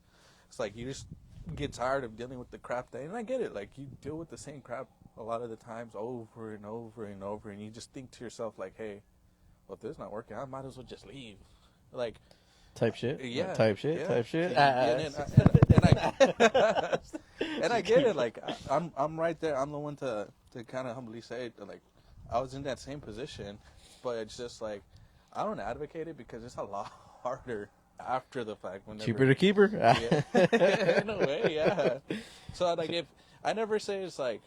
It's like you just get tired of dealing with the crap that, and I get it. Like you deal with the same crap a lot of the times over and over and over, and you just think to yourself like, hey, well, if this is not working, I might as well just leave. Like Type shit. Yeah, Type shit. yeah. Type shit. And I get it. Like I'm right there. I'm the one to kind of humbly say it, like I was in that same position, but it's just like I don't advocate it because it's a lot harder after the fact. Whenever, Cheaper to keep her. yeah, in a way, yeah. So like if I never say it's like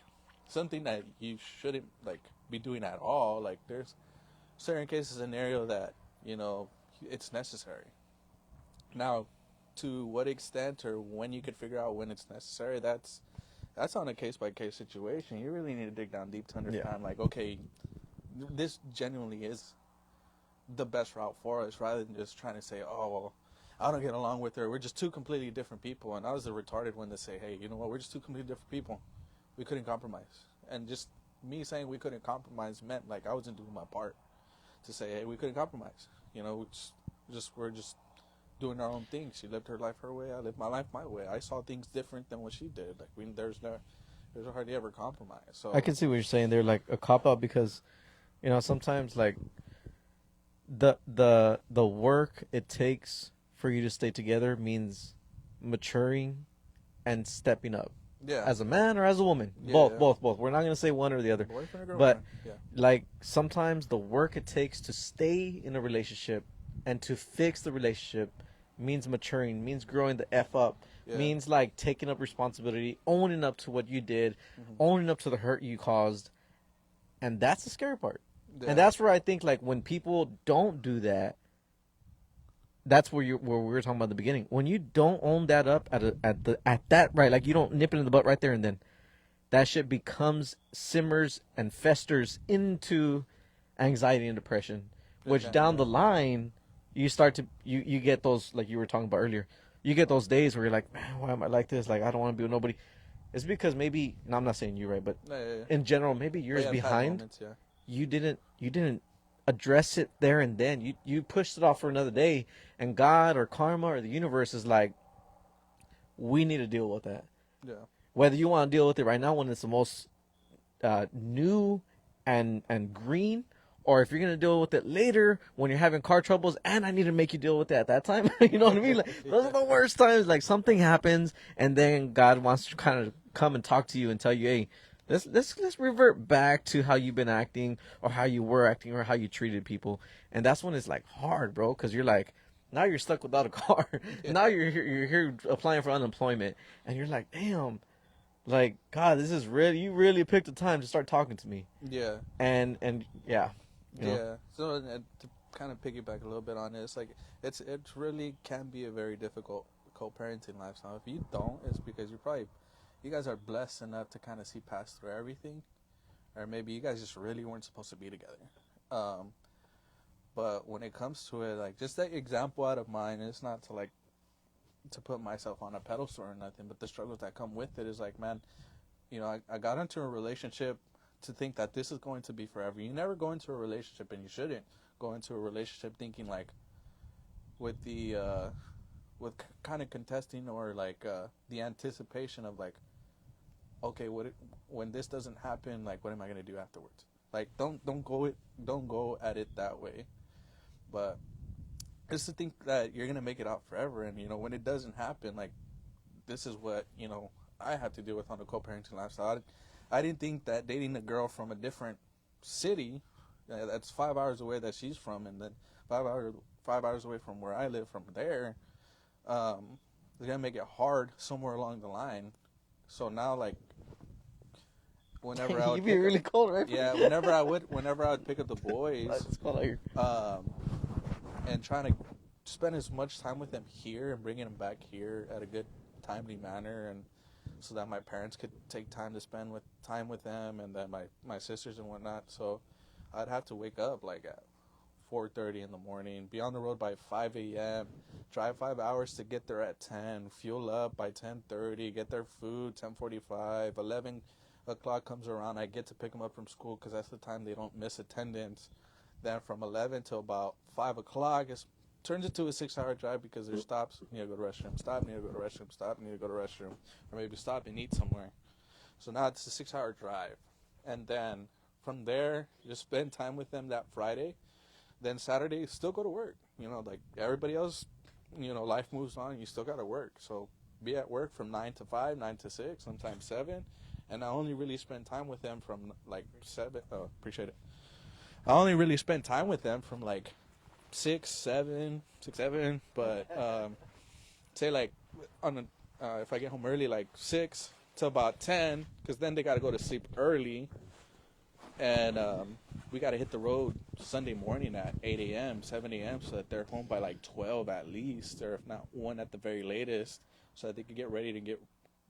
something that you shouldn't like be doing at all. Like there's certain cases scenario that it's necessary. Now, to what extent or when you could figure out when it's necessary, that's on a case by case situation. You really need to dig down deep to understand. Like, okay, this genuinely is the best route for us, rather than just trying to say, oh well, I don't get along with her. We're just two completely different people. And I was the retarded one to say, hey, you know what? We're just two completely different people. We couldn't compromise. And just me saying we couldn't compromise meant like I wasn't doing my part to say, hey, we couldn't compromise. We're just doing our own thing. She lived her life her way. I lived my life my way. I saw things different than what she did. Like there's hardly ever compromise. So I can see what you're saying there, like a cop out, because sometimes like the work it takes for you to stay together means maturing and stepping up. Yeah. As a man or as a woman. Yeah, both. We're not gonna say one or the other. Boyfriend or girlfriend. But yeah. like sometimes the work it takes to stay in a relationship and to fix the relationship means maturing, means growing the F up, means like taking up responsibility, owning up to what you did, owning up to the hurt you caused. And that's the scary part. Yeah. And that's where I think like when people don't do that, that's where we were talking about at the beginning. When you don't own that up at that right, like you don't nip it in the butt right there and then, that shit simmers and festers into anxiety and depression, which down the line you start to you get those, like you were talking about earlier. You get those days where you're like, man, why am I like this? Like I don't want to be with nobody. It's because maybe, and I'm not saying you, right, but in general, maybe years behind, moments, you didn't address it there and then. You pushed it off for another day, and God or karma or the universe is like, we need to deal with that. Yeah. Whether you want to deal with it right now when it's the most new and green, or if you're gonna deal with it later when you're having car troubles, and I need to make you deal with it at that time. You know what I mean? Like those are the worst times. Like something happens, and then God wants to kind of come and talk to you and tell you, hey, let's revert back to how you've been acting, or how you were acting, or how you treated people. And that's when it's like hard, bro, because you're like, now you're stuck without a car. Now you're here applying for unemployment, and you're like, damn, like God, this is really, you really picked the time to start talking to me. Yeah. And yeah. You know? So to kind of piggyback a little bit on this, like it really can be a very difficult co-parenting lifestyle. If you don't, it's because you guys are blessed enough to kind of see past through everything, or maybe you guys just really weren't supposed to be together. But when it comes to it, like just that example out of mine, it's not to put myself on a pedestal or nothing, but the struggles that come with it is like, man, I got into a relationship to think that this is going to be forever. You never go into a relationship, and you shouldn't go into a relationship thinking like with kind of contesting, or like the anticipation of like, okay, when this doesn't happen, like what am I gonna do afterwards? Like don't go at it that way. But just to think that you're gonna make it out forever, and when it doesn't happen, like this is what I have to deal with on the co-parenting lifestyle. I didn't think that dating a girl from a different city, that's 5 hours away that she's from, and then 5 hours away from where I live from there, is gonna make it hard somewhere along the line. So now, like, whenever I would you'd be really cold, right? Yeah, whenever I would pick up the boys, it's cold out here. And trying to spend as much time with them here and bringing them back here at a good, timely manner, and so that my parents could take time to spend time with them, and then my sisters and whatnot. So I'd have to wake up like at 4:30 in the morning, be on the road by 5 a.m., drive 5 hours to get there at 10, fuel up by 10:30, get their food 10:45, 11 o'clock comes around, I get to pick them up from school because that's the time they don't miss attendance. Then from 11 till about 5 o'clock, it turns into a 6-hour drive because there's stops, need to go to the restroom, stop, need to go to the restroom, stop, need to go to the restroom, or maybe stop and eat somewhere. So now it's a 6-hour drive. And then from there, you just spend time with them that Friday. Then Saturday, still go to work. Like everybody else life moves on. You still got to work. So be at work from 9 to 5, 9 to 6, sometimes 7. And I only really spend time with them from like 7. Oh, appreciate it. I only really spend time with them from like 6, 7, 6, 7. But say like if I get home early, like 6 to about 10, because then they got to go to sleep early. And we got to hit the road Sunday morning at 8 a.m., 7 a.m., so that they're home by like 12 at least, or if not 1 at the very latest, so that they can get ready to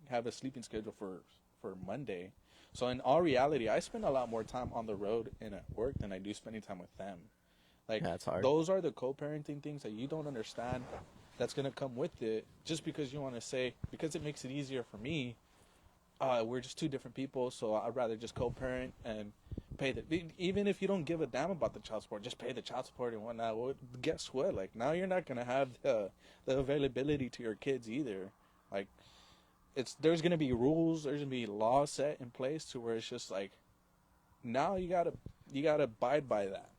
have a sleeping schedule for Monday. So in all reality, I spend a lot more time on the road and at work than I do spending time with them. Like, Yeah, it's hard. those are the co-parenting things that you don't understand that's going to come with it, just because you want to say, because it makes it easier for me, we're just two different people, so I'd rather just co-parent and pay even if you don't give a damn about the child support, just pay the child support and whatnot. Well, guess what? Like, now you're not gonna have the availability to your kids either. Like, there's gonna be rules, there's gonna be laws set in place to where it's just like, now you gotta abide by that.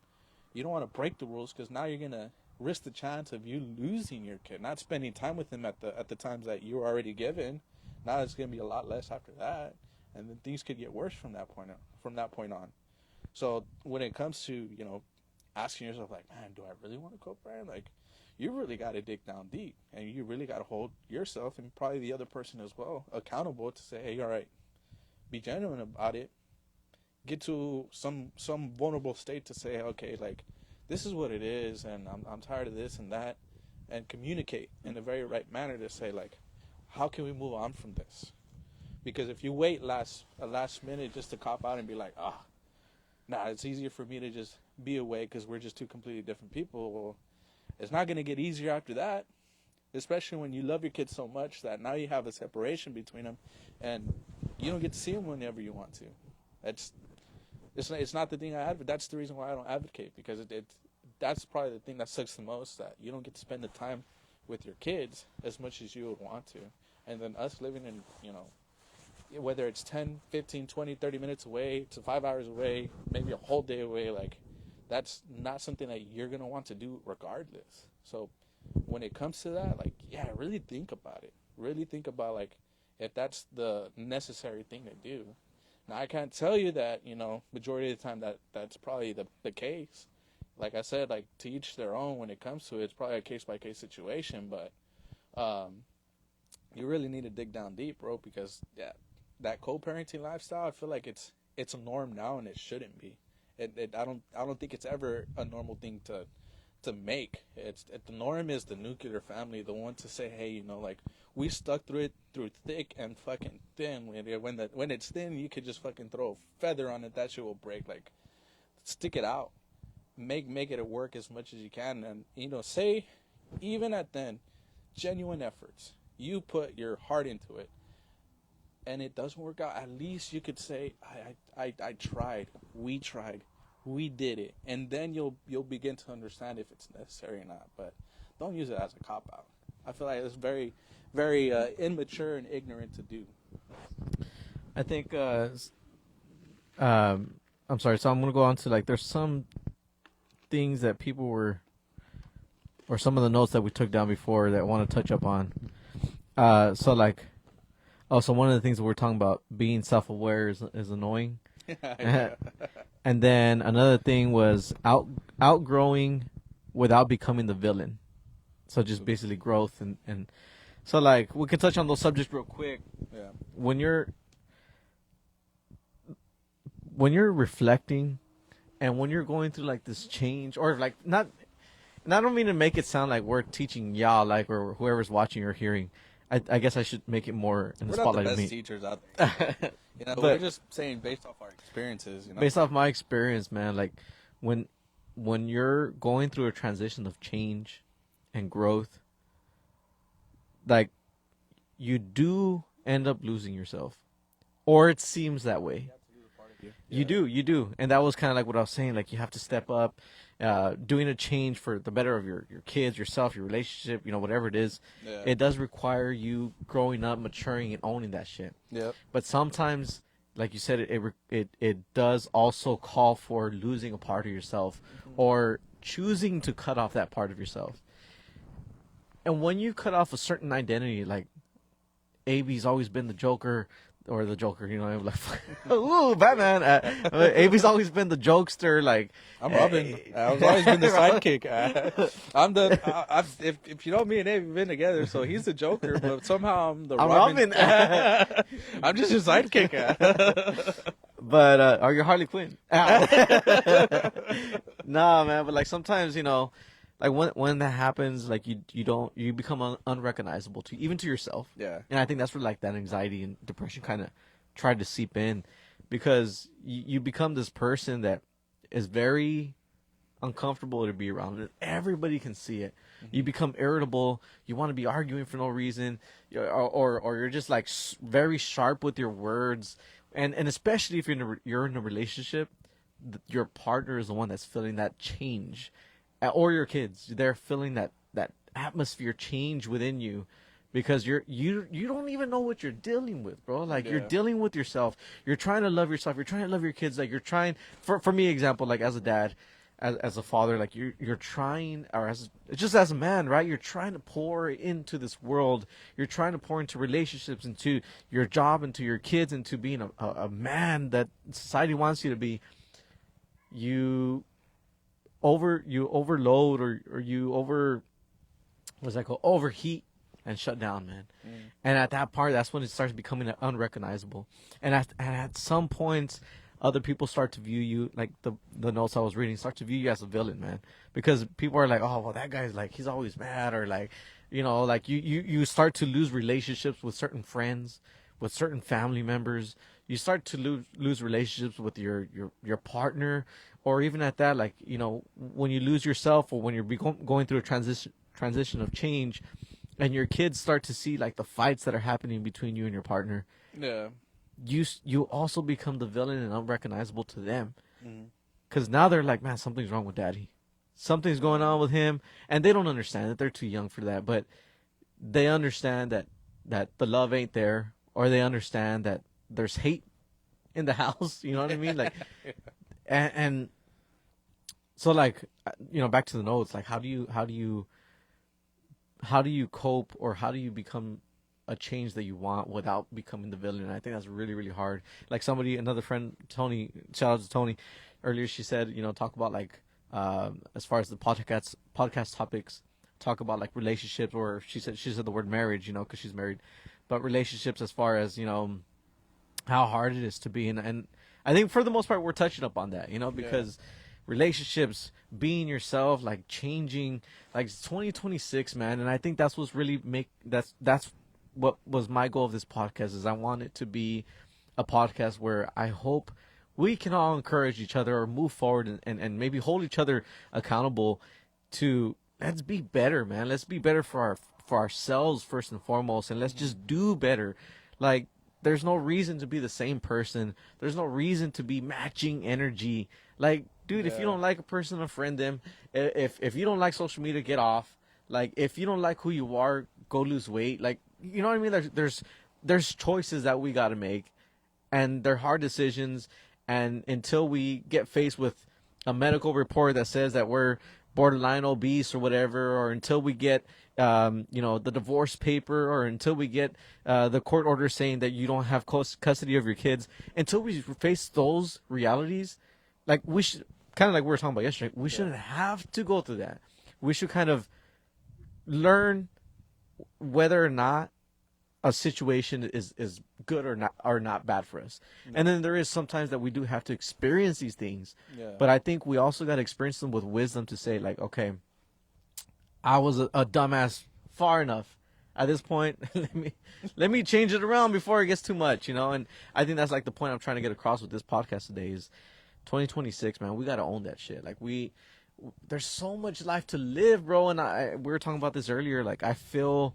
You don't want to break the rules, because now you're gonna risk the chance of you losing your kid, not spending time with him at the times that you were already given. Now it's gonna be a lot less after that, and then things could get worse from that point on. So when it comes to asking yourself, like, man, do I really want to co-parent? Like, you really got to dig down deep, and you really got to hold yourself and probably the other person as well accountable to say, hey, all right, be genuine about it. Get to some vulnerable state to say, okay, like, this is what it is, and I'm tired of this and that, and communicate in the very right manner to say, like, how can we move on from this? Because if you wait last minute just to cop out and be like, it's easier for me to just be away because we're just two completely different people. Well, it's not going to get easier after that, especially when you love your kids so much that now you have a separation between them, and you don't get to see them whenever you want to. It's not the thing I advocate. That's the reason why I don't advocate, because that's probably the thing that sucks the most, that you don't get to spend the time with your kids as much as you would want to. And then us living in, whether it's 10, 15, 20, 30 minutes away to 5 hours away, maybe a whole day away, like, that's not something that you're going to want to do regardless. So when it comes to that, like, yeah, really think about it. Really think about, like, if that's the necessary thing to do. Now, I can't tell you that, majority of the time that's probably the case. Like I said, like, to each their own when it comes to it. It's probably a case-by-case situation, but you really need to dig down deep, bro, because, yeah, that co-parenting lifestyle, I feel like it's a norm now, and it shouldn't be. I don't think it's ever a normal thing to make. The norm is the nuclear family, the one to say, hey, like, we stuck through it through thick and fucking thin. When it's thin, you could just fucking throw a feather on it, that shit will break. Like, stick it out, make it work as much as you can, and say, even at then, genuine efforts. You put your heart into it, and it doesn't work out. At least you could say, I tried, we did it, and then you'll begin to understand if it's necessary or not. But don't use it as a cop out. I feel like it's very, very immature and ignorant to do. I think. I'm sorry. So I'm gonna go on to, like, there's some things that people were, or some of the notes that we took down before that I want to touch up on. So one of the things that we're talking about, being self-aware is annoying. And then another thing was outgrowing without becoming the villain. So just basically growth and so, like, we can touch on those subjects real quick. Yeah. When you're reflecting and when you're going through, like, this change, or like, not, and I don't mean to make it sound like we're teaching y'all, like, or whoever's watching or hearing. I guess I should make it more in the spotlight We're not of the me. best teachers out there. But we're just saying based off our experiences. Based off my experience, man, like, when you're going through a transition of change and growth, like, you do end up losing yourself, or it seems that way. You do, and that was kind of like what I was saying. Like, you have to step up, doing a change for the better of your kids, yourself, your relationship, whatever it is. Yeah. It does require you growing up, maturing, and owning that shit. Yep. But sometimes, like you said, it does also call for losing a part of yourself, or choosing to cut off that part of yourself. And when you cut off a certain identity, like AB's always been the Joker, or the Joker, you know, like, ooh, Batman. AB's always been the jokester, like. I'm Robin. I've always been the sidekick. I'm the. If you know, me and Abe have been together, so he's the Joker, but somehow I'm the Robin. I'm just his sidekick. But are you Harley Quinn? Nah, man. But like sometimes, you know, like when that happens, like you become unrecognizable to even to yourself. Yeah. And I think that's where like that anxiety and depression kind of tried to seep in, because you become this person that is very uncomfortable to be around, and everybody can see it. You become irritable. You want to be arguing for no reason, or you're just like very sharp with your words, and especially if you're in a relationship, your partner is the one that's feeling that change. Or your kids, they're feeling that atmosphere change within you, because you don't even know what you're dealing with, bro. Like you're dealing with yourself. You're trying to love yourself. You're trying to love your kids. Like you're trying. For me, example, like as a dad, as a father, like you're trying, or just as a man, right? You're trying to pour into this world. You're trying to pour into relationships, into your job, into your kids, into being a man that society wants you to be. You overload, or you overheat and shut down, man. And at that part, that's when it starts becoming unrecognizable. And at some points, other people start to view you, like the notes I was reading, start to view you as a villain, man, because people are like, oh, well, that guy's like, he's always mad, or like, you know, like you start to lose relationships with certain friends, with certain family members. You start to lose relationships with your partner, or even at that, like, you know, when you lose yourself, or when you're going through a transition of change, and your kids start to see like the fights that are happening between you and your partner. Yeah. You also become the villain and unrecognizable to them, because now they're like, man, something's wrong with daddy, something's going on with him, and they don't understand that. They're too young for that, but they understand that the love ain't there, or they understand that there's hate in the house. You know what I mean? Like, and so, like, you know, back to the notes, like, how do you cope, or how do you become a change that you want without becoming the villain? And I think that's really, really hard. Like another friend, Tony, shout out to Tony, earlier, she said, you know, talk about like, as far as the podcast topics, talk about like relationships, or she said the word marriage, you know, because she's married, but relationships as far as, you know, how hard it is to be. And I think for the most part, we're touching up on that, you know, because relationships, being yourself, like changing, like it's 2026, man. And I think that's what's really that's what was my goal of this podcast, is I want it to be a podcast where I hope we can all encourage each other, or move forward, and maybe hold each other accountable to, let's be better, man. Let's be better for ourselves first and foremost, and let's just do better. Like, there's no reason to be the same person. There's no reason to be matching energy. Like, dude, if you don't like a person, unfriend them. If you don't like social media, get off. Like, if you don't like who you are, go lose weight. Like, you know what I mean? There's choices that we got to make, and they're hard decisions. And until we get faced with a medical report that says that we're borderline obese or whatever, or until we get, you know, the divorce paper, or until we get the court order saying that you don't have custody of your kids, until we face those realities, like, we should, kind of like we were talking about yesterday, we shouldn't have to go through that. We should kind of learn whether or not a situation is good or not bad for us. And then there is sometimes that we do have to experience these things. But I think we also got to experience them with wisdom, to say like, okay, I was a dumbass far enough. At this point, let me change it around before it gets too much, you know? And I think that's like the point I'm trying to get across with this podcast today is 2026, man. We got to own that shit. Like, there's so much life to live, bro. And we were talking about this earlier. Like, I feel,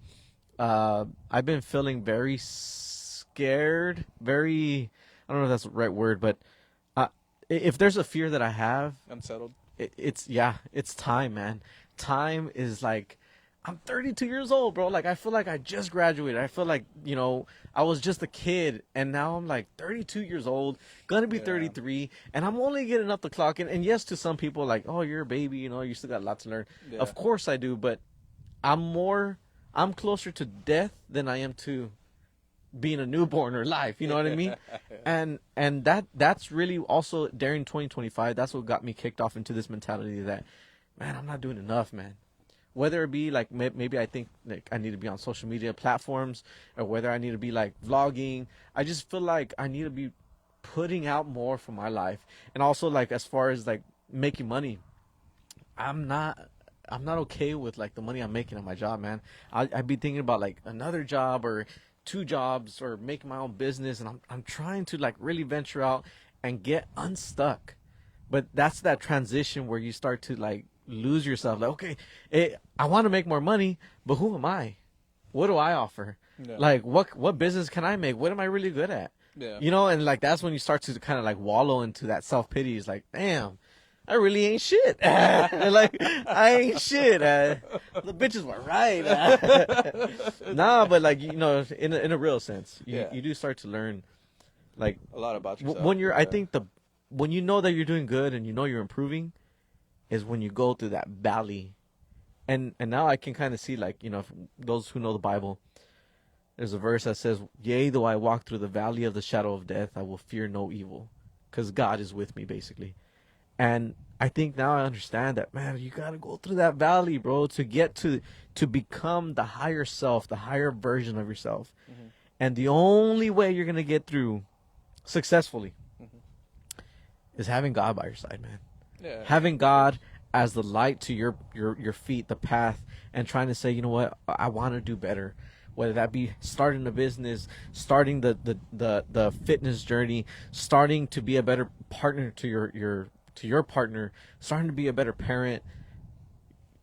I've been feeling very scared, I don't know if that's the right word, but if there's a fear that I have, unsettled, it's time, man. Time is like, I'm 32 years old, bro. Like, I feel like I just graduated. I feel like, you know, I was just a kid, and now I'm like 32 years old, gonna be 33, and I'm only getting up the clock. And yes, to some people, like, oh, you're a baby, you know, you still got a lot to learn. Of course I do, but I'm closer to death than I am to being a newborn or life. You know what I mean? And that's really also during 2025. That's what got me kicked off into this mentality that, man, I'm not doing enough, man. Whether it be like maybe I think like I need to be on social media platforms, or whether I need to be like vlogging. I just feel like I need to be putting out more for my life, and also like as far as like making money, I'm not I'm not okay with like the money I'm making on my job, man. I'd be thinking about like another job or two jobs or making my own business, and I'm trying to like really venture out and get unstuck. But that's that transition where you start to like lose yourself. Like, okay, I want to make more money, but who am I? What do I offer? Yeah. Like, what business can I make? What am I really good at? Yeah. You know, and like that's when you start to kind of like wallow into that self pity. It's like, damn, I really ain't shit. Like, I ain't shit. The bitches were right. Nah, but like in a real sense, you do start to learn, like A lot about yourself. when you're. I Yeah. think when you know that you're doing good and you know you're improving, is when you go through that valley, and now I can kind of see like those who know the Bible. There's a verse that says, "Yea, though I walk through the valley of the shadow of death, I will fear no evil, because God is with me," basically. And I think now I understand that, man, you gotta go through that valley, bro, to get to become the higher self, the higher version of yourself. Mm-hmm. And the only way you're gonna get through successfully is having God by your side, man. Yeah. Having God as the light to your feet, the path, and trying to say, you know what, I want to do better. Whether that be starting a business, starting the fitness journey, starting to be a better partner to your partner, starting to be a better parent.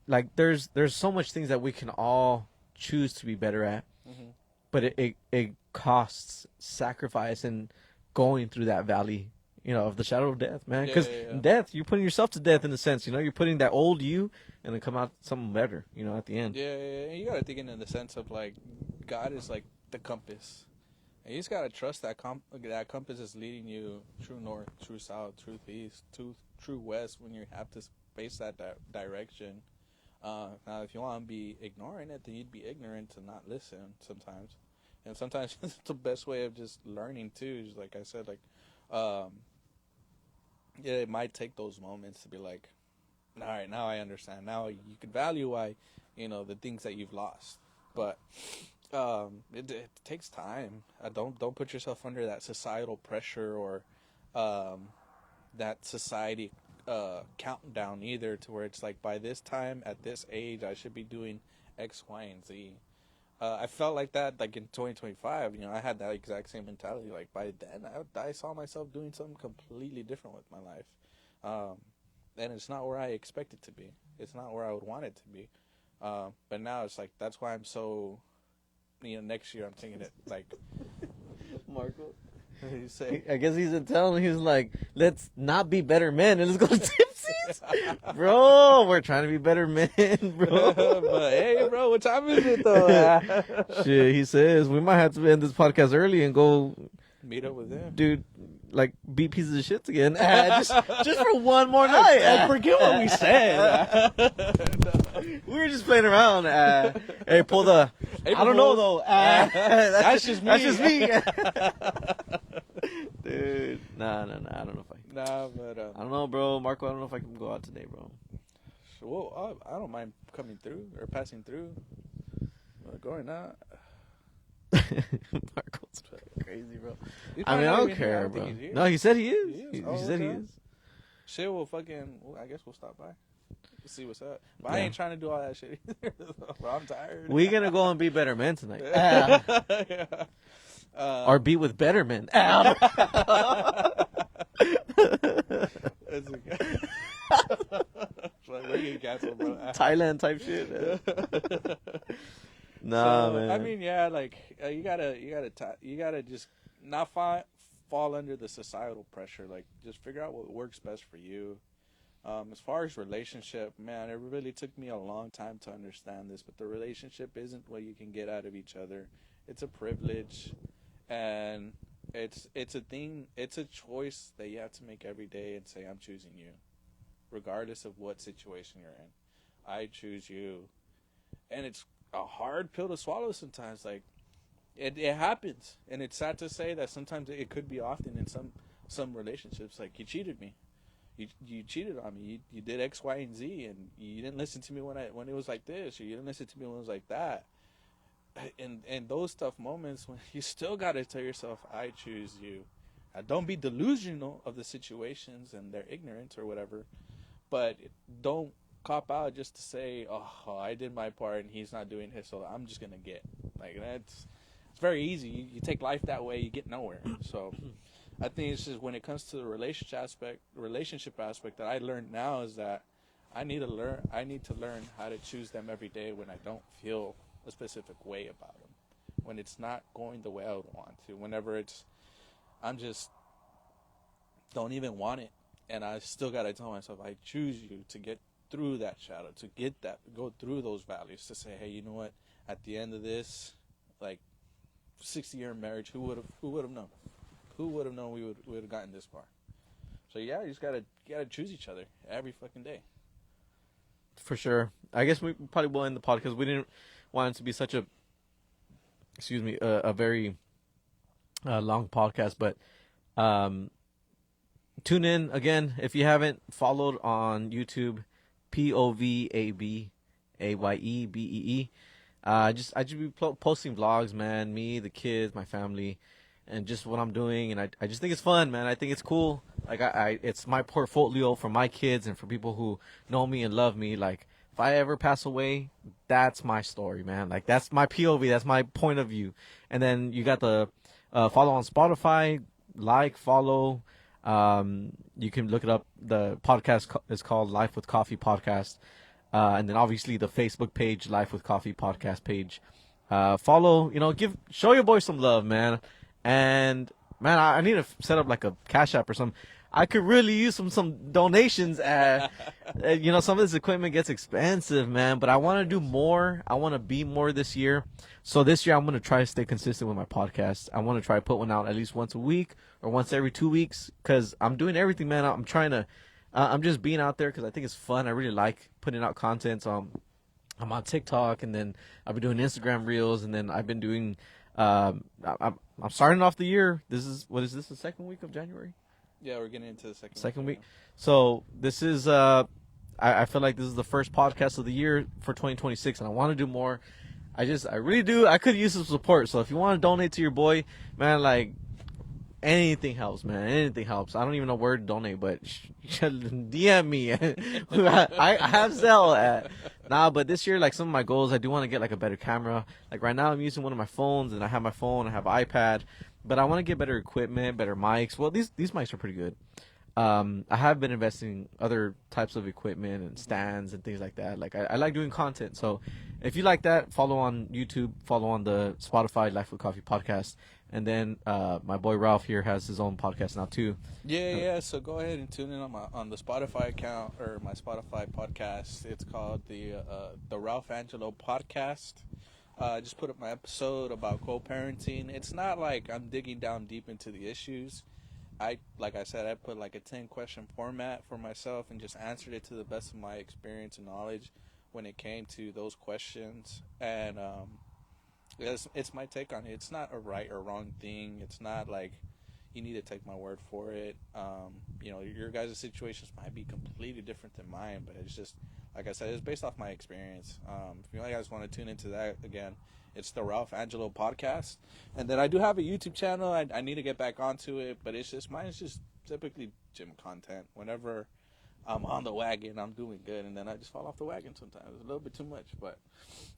Like there's so much things that we can all choose to be better at, Mm-hmm. but it costs sacrifice and going through that valley, of the shadow of death, man. Because Yeah. death, you're putting yourself to death in a sense. You're putting that old you and then come out something better. At the end. Yeah. You gotta think in the sense of like, God is like the compass. And you just gotta trust that that compass is leading you true north, true south, true east, true west when you have to face that direction. Now, if you want to be ignoring it, then you'd be ignorant to not listen sometimes. And sometimes it's the best way of just learning too. Just like I said, like, yeah, it might take those moments to be like, all right, now I understand. Now you can value why, the things that you've lost. But it takes time. Don't put yourself under that societal pressure or that society countdown either, to where it's like by this time at this age I should be doing X, Y, and Z. I felt like that like in 2025. I had that exact same mentality. Like by then I saw myself doing something completely different with my life, and it's not where I expect it to be. It's not where I would want it to be. But now it's like that's why I'm so. Next year I'm thinking it like Marco. what did you say? I guess he's telling. He's like, let's not be better men and let's go to Tipsy's, bro. We're trying to be better men, bro. But hey, bro, what time is it though? Shit, he says we might have to end this podcast early and go Meet up with him. dude, like beat pieces of shit again. Just for one more night. I forget what we said. We were just playing around. Hey, pull the. Hey, I don't know Fools. though. That's just That's me. just me. Dude, nah. I don't know if I. Nah, but I don't know, bro. Marco, I don't know if I can go out today, bro. well, I don't mind coming through or passing through. But going out. Marco's crazy, bro. He's I mean, probably I not don't even here. care, don't think bro. he's here. No, he said he is. He is? He Oh, said he okay. is. Shit, I guess we'll stop by. We'll see what's up. But I Yeah. ain't trying to do all that shit either. Bro, I'm tired. We gonna go and be better men tonight, Yeah. or be with better men. That's okay. Like, we're getting canceled, bro. Thailand type shit. Nah, So, man. I mean, yeah, like you gotta just not fall under the societal pressure. Like, just figure out what works best for you. As far as relationship, man, it really took me a long time to understand this. But the relationship isn't what you can get out of each other. It's a privilege, and it's a thing. It's a choice that you have to make every day and say, "I'm choosing you," regardless of what situation you're in. I choose you. and it's a hard pill to swallow sometimes. Like it happens, and it's sad to say that sometimes it could be often in some relationships. Like you cheated me, you cheated on me. You did X, Y, and Z, and you didn't listen to me when it was like this, or you didn't listen to me when it was like that. And those tough moments when you still gotta tell yourself, I choose you. Don't be delusional of the situations and their ignorance or whatever, but don't cop out just to say, oh, I did my part and he's not doing his, so I'm just gonna get like that's. It's very easy. You take life that way, you get nowhere. So I think it's just when it comes to the relationship aspect that I learned now is that I need to learn how to choose them every day when I don't feel a specific way about them, when it's not going the way I would want to, whenever I'm just don't even want it, and I still gotta tell myself I choose you to get through that shadow, to go through those valleys, to say, hey, you know what, at the end of this, like 60-year marriage, who would have known? Who would have known we would have gotten this far? So yeah, you just gotta choose each other every fucking day. For sure. I guess we probably will end the podcast. We didn't want it to be such a very long podcast, but tune in again if you haven't followed on YouTube, POVABAYEBEE. I just be posting vlogs, man. Me, the kids, my family, and just what I'm doing, and I just think it's fun, man. I think it's cool. Like it's my portfolio for my kids and for people who know me and love me. Like if I ever pass away, that's my story, man. Like that's my POV, that's my point of view. And then you got the follow on Spotify, follow. You can look it up. The podcast is called Life with Coffee Podcast. And then obviously the Facebook page, Life with Coffee Podcast page. Follow, show your boy some love, man. And man, I need to set up like a Cash App or something. I could really use some donations. Some of this equipment gets expensive, man, but I want to do more. I want to be more this year. So this year I'm going to try to stay consistent with my podcast. I want to try to put one out at least once a week or once every 2 weeks, because I'm doing everything, man. I'm trying to, I'm just being out there because I think it's fun. I really like putting out content. So I'm on TikTok, and then I've been doing Instagram Reels, and then I've been doing, I'm starting off the year. The second week of January? Yeah, we're getting into the second week. So this is I feel like this is the first podcast of the year for 2026, and I want to do more. I really do. I could use some support. So if you want to donate to your boy, man, like anything helps, man. Anything helps. I don't even know where to donate, but DM me. I have Zelle. But this year, like some of my goals, I do want to get like a better camera. Like right now, I'm using one of my phones, and I have my phone, I have an iPad. But I want to get better equipment, better mics. Well, these mics are pretty good. I have been investing in other types of equipment and stands and things like that. Like I like doing content. So if you like that, follow on YouTube, follow on the Spotify Life with Coffee podcast. And then my boy Ralph here has his own podcast now too. Yeah. So go ahead and tune in on the Spotify account or my Spotify podcast. It's called the Ralph Angelo Podcast. I just put up my episode about co-parenting. It's not like I'm digging down deep into the issues. Like I said, I put like a 10-question format for myself and just answered it to the best of my experience and knowledge when it came to those questions. And it's my take on it. It's not a right or wrong thing. It's not like you need to take my word for it. Your guys' situations might be completely different than mine, but it's just, like I said, it's based off my experience. If you guys want to tune into that, again, it's the Ralph Angelo Podcast. And then I do have a YouTube channel. I need to get back onto it, but mine's just typically gym content. Whenever I'm on the wagon, I'm doing good, and then I just fall off the wagon sometimes. It's a little bit too much, but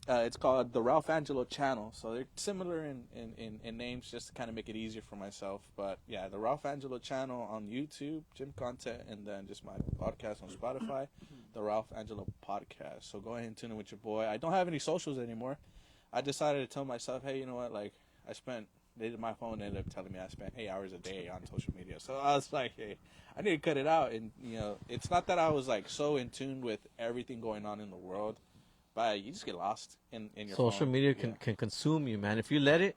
it's called the Ralph Angelo Channel. So they're similar in names, just to kind of make it easier for myself. But yeah, the Ralph Angelo Channel on YouTube, gym content, and then just my podcast on Spotify, the Ralph Angelo Podcast. So go ahead and tune in with your boy. I don't have any socials anymore. I decided to tell myself, hey, you know what? Like my phone ended up telling me I spent 8 hours a day on social media. So I was like, hey, I need to cut it out. And, it's not that I was like so in tune with everything going on in the world, but you just get lost in your social phone. media can consume you, man. If you let it,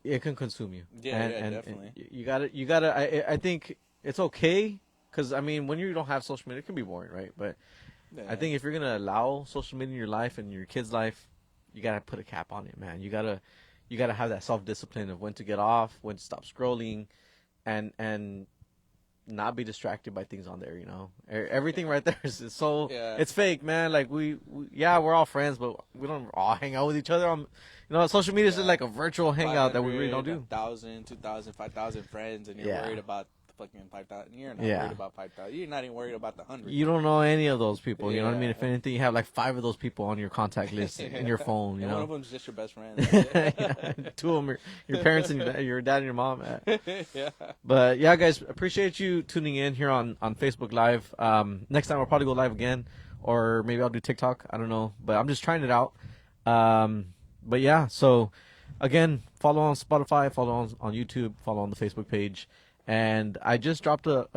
it can consume you. Yeah, definitely. And you gotta, I think it's okay. Cause I mean, when you don't have social media, it can be boring, right? But Yeah. I think if you're gonna allow social media in your life and your kid's life, you gotta put a cap on it, man. You gotta have that self discipline of when to get off, when to stop scrolling, and not be distracted by things on there. You know, everything right there is so it's fake, man. Like we're all friends, but we don't all hang out with each other on. You know, social media is just like a virtual hangout that we really don't do. 1,000, 2,000, 5,000 friends, and you're worried about fucking 5,000. You're not worried about 5,000. You're not even worried about the 100. You don't know any of those people. You know what I mean? If anything, you have like 5 of those people on your contact list in your phone. You know, one of them's just your best friend. 2 of them are your parents and your dad and your mom. Yeah. But yeah, guys, appreciate you tuning in here on Facebook Live. Next time I'll probably go live again, or maybe I'll do TikTok. I don't know, but I'm just trying it out. But yeah, so again, follow on Spotify, follow on YouTube, follow on the Facebook page. And I just dropped a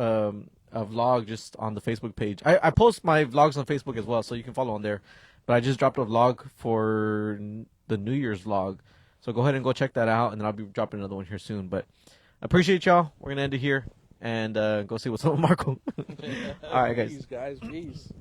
vlog just on the Facebook page. I post my vlogs on Facebook as well, so you can follow on there. But I just dropped a vlog for the New Year's vlog. So go ahead and go check that out, and then I'll be dropping another one here soon. But I appreciate y'all. We're going to end it here and go see what's up with Marco. All right, guys. Peace, guys. Peace.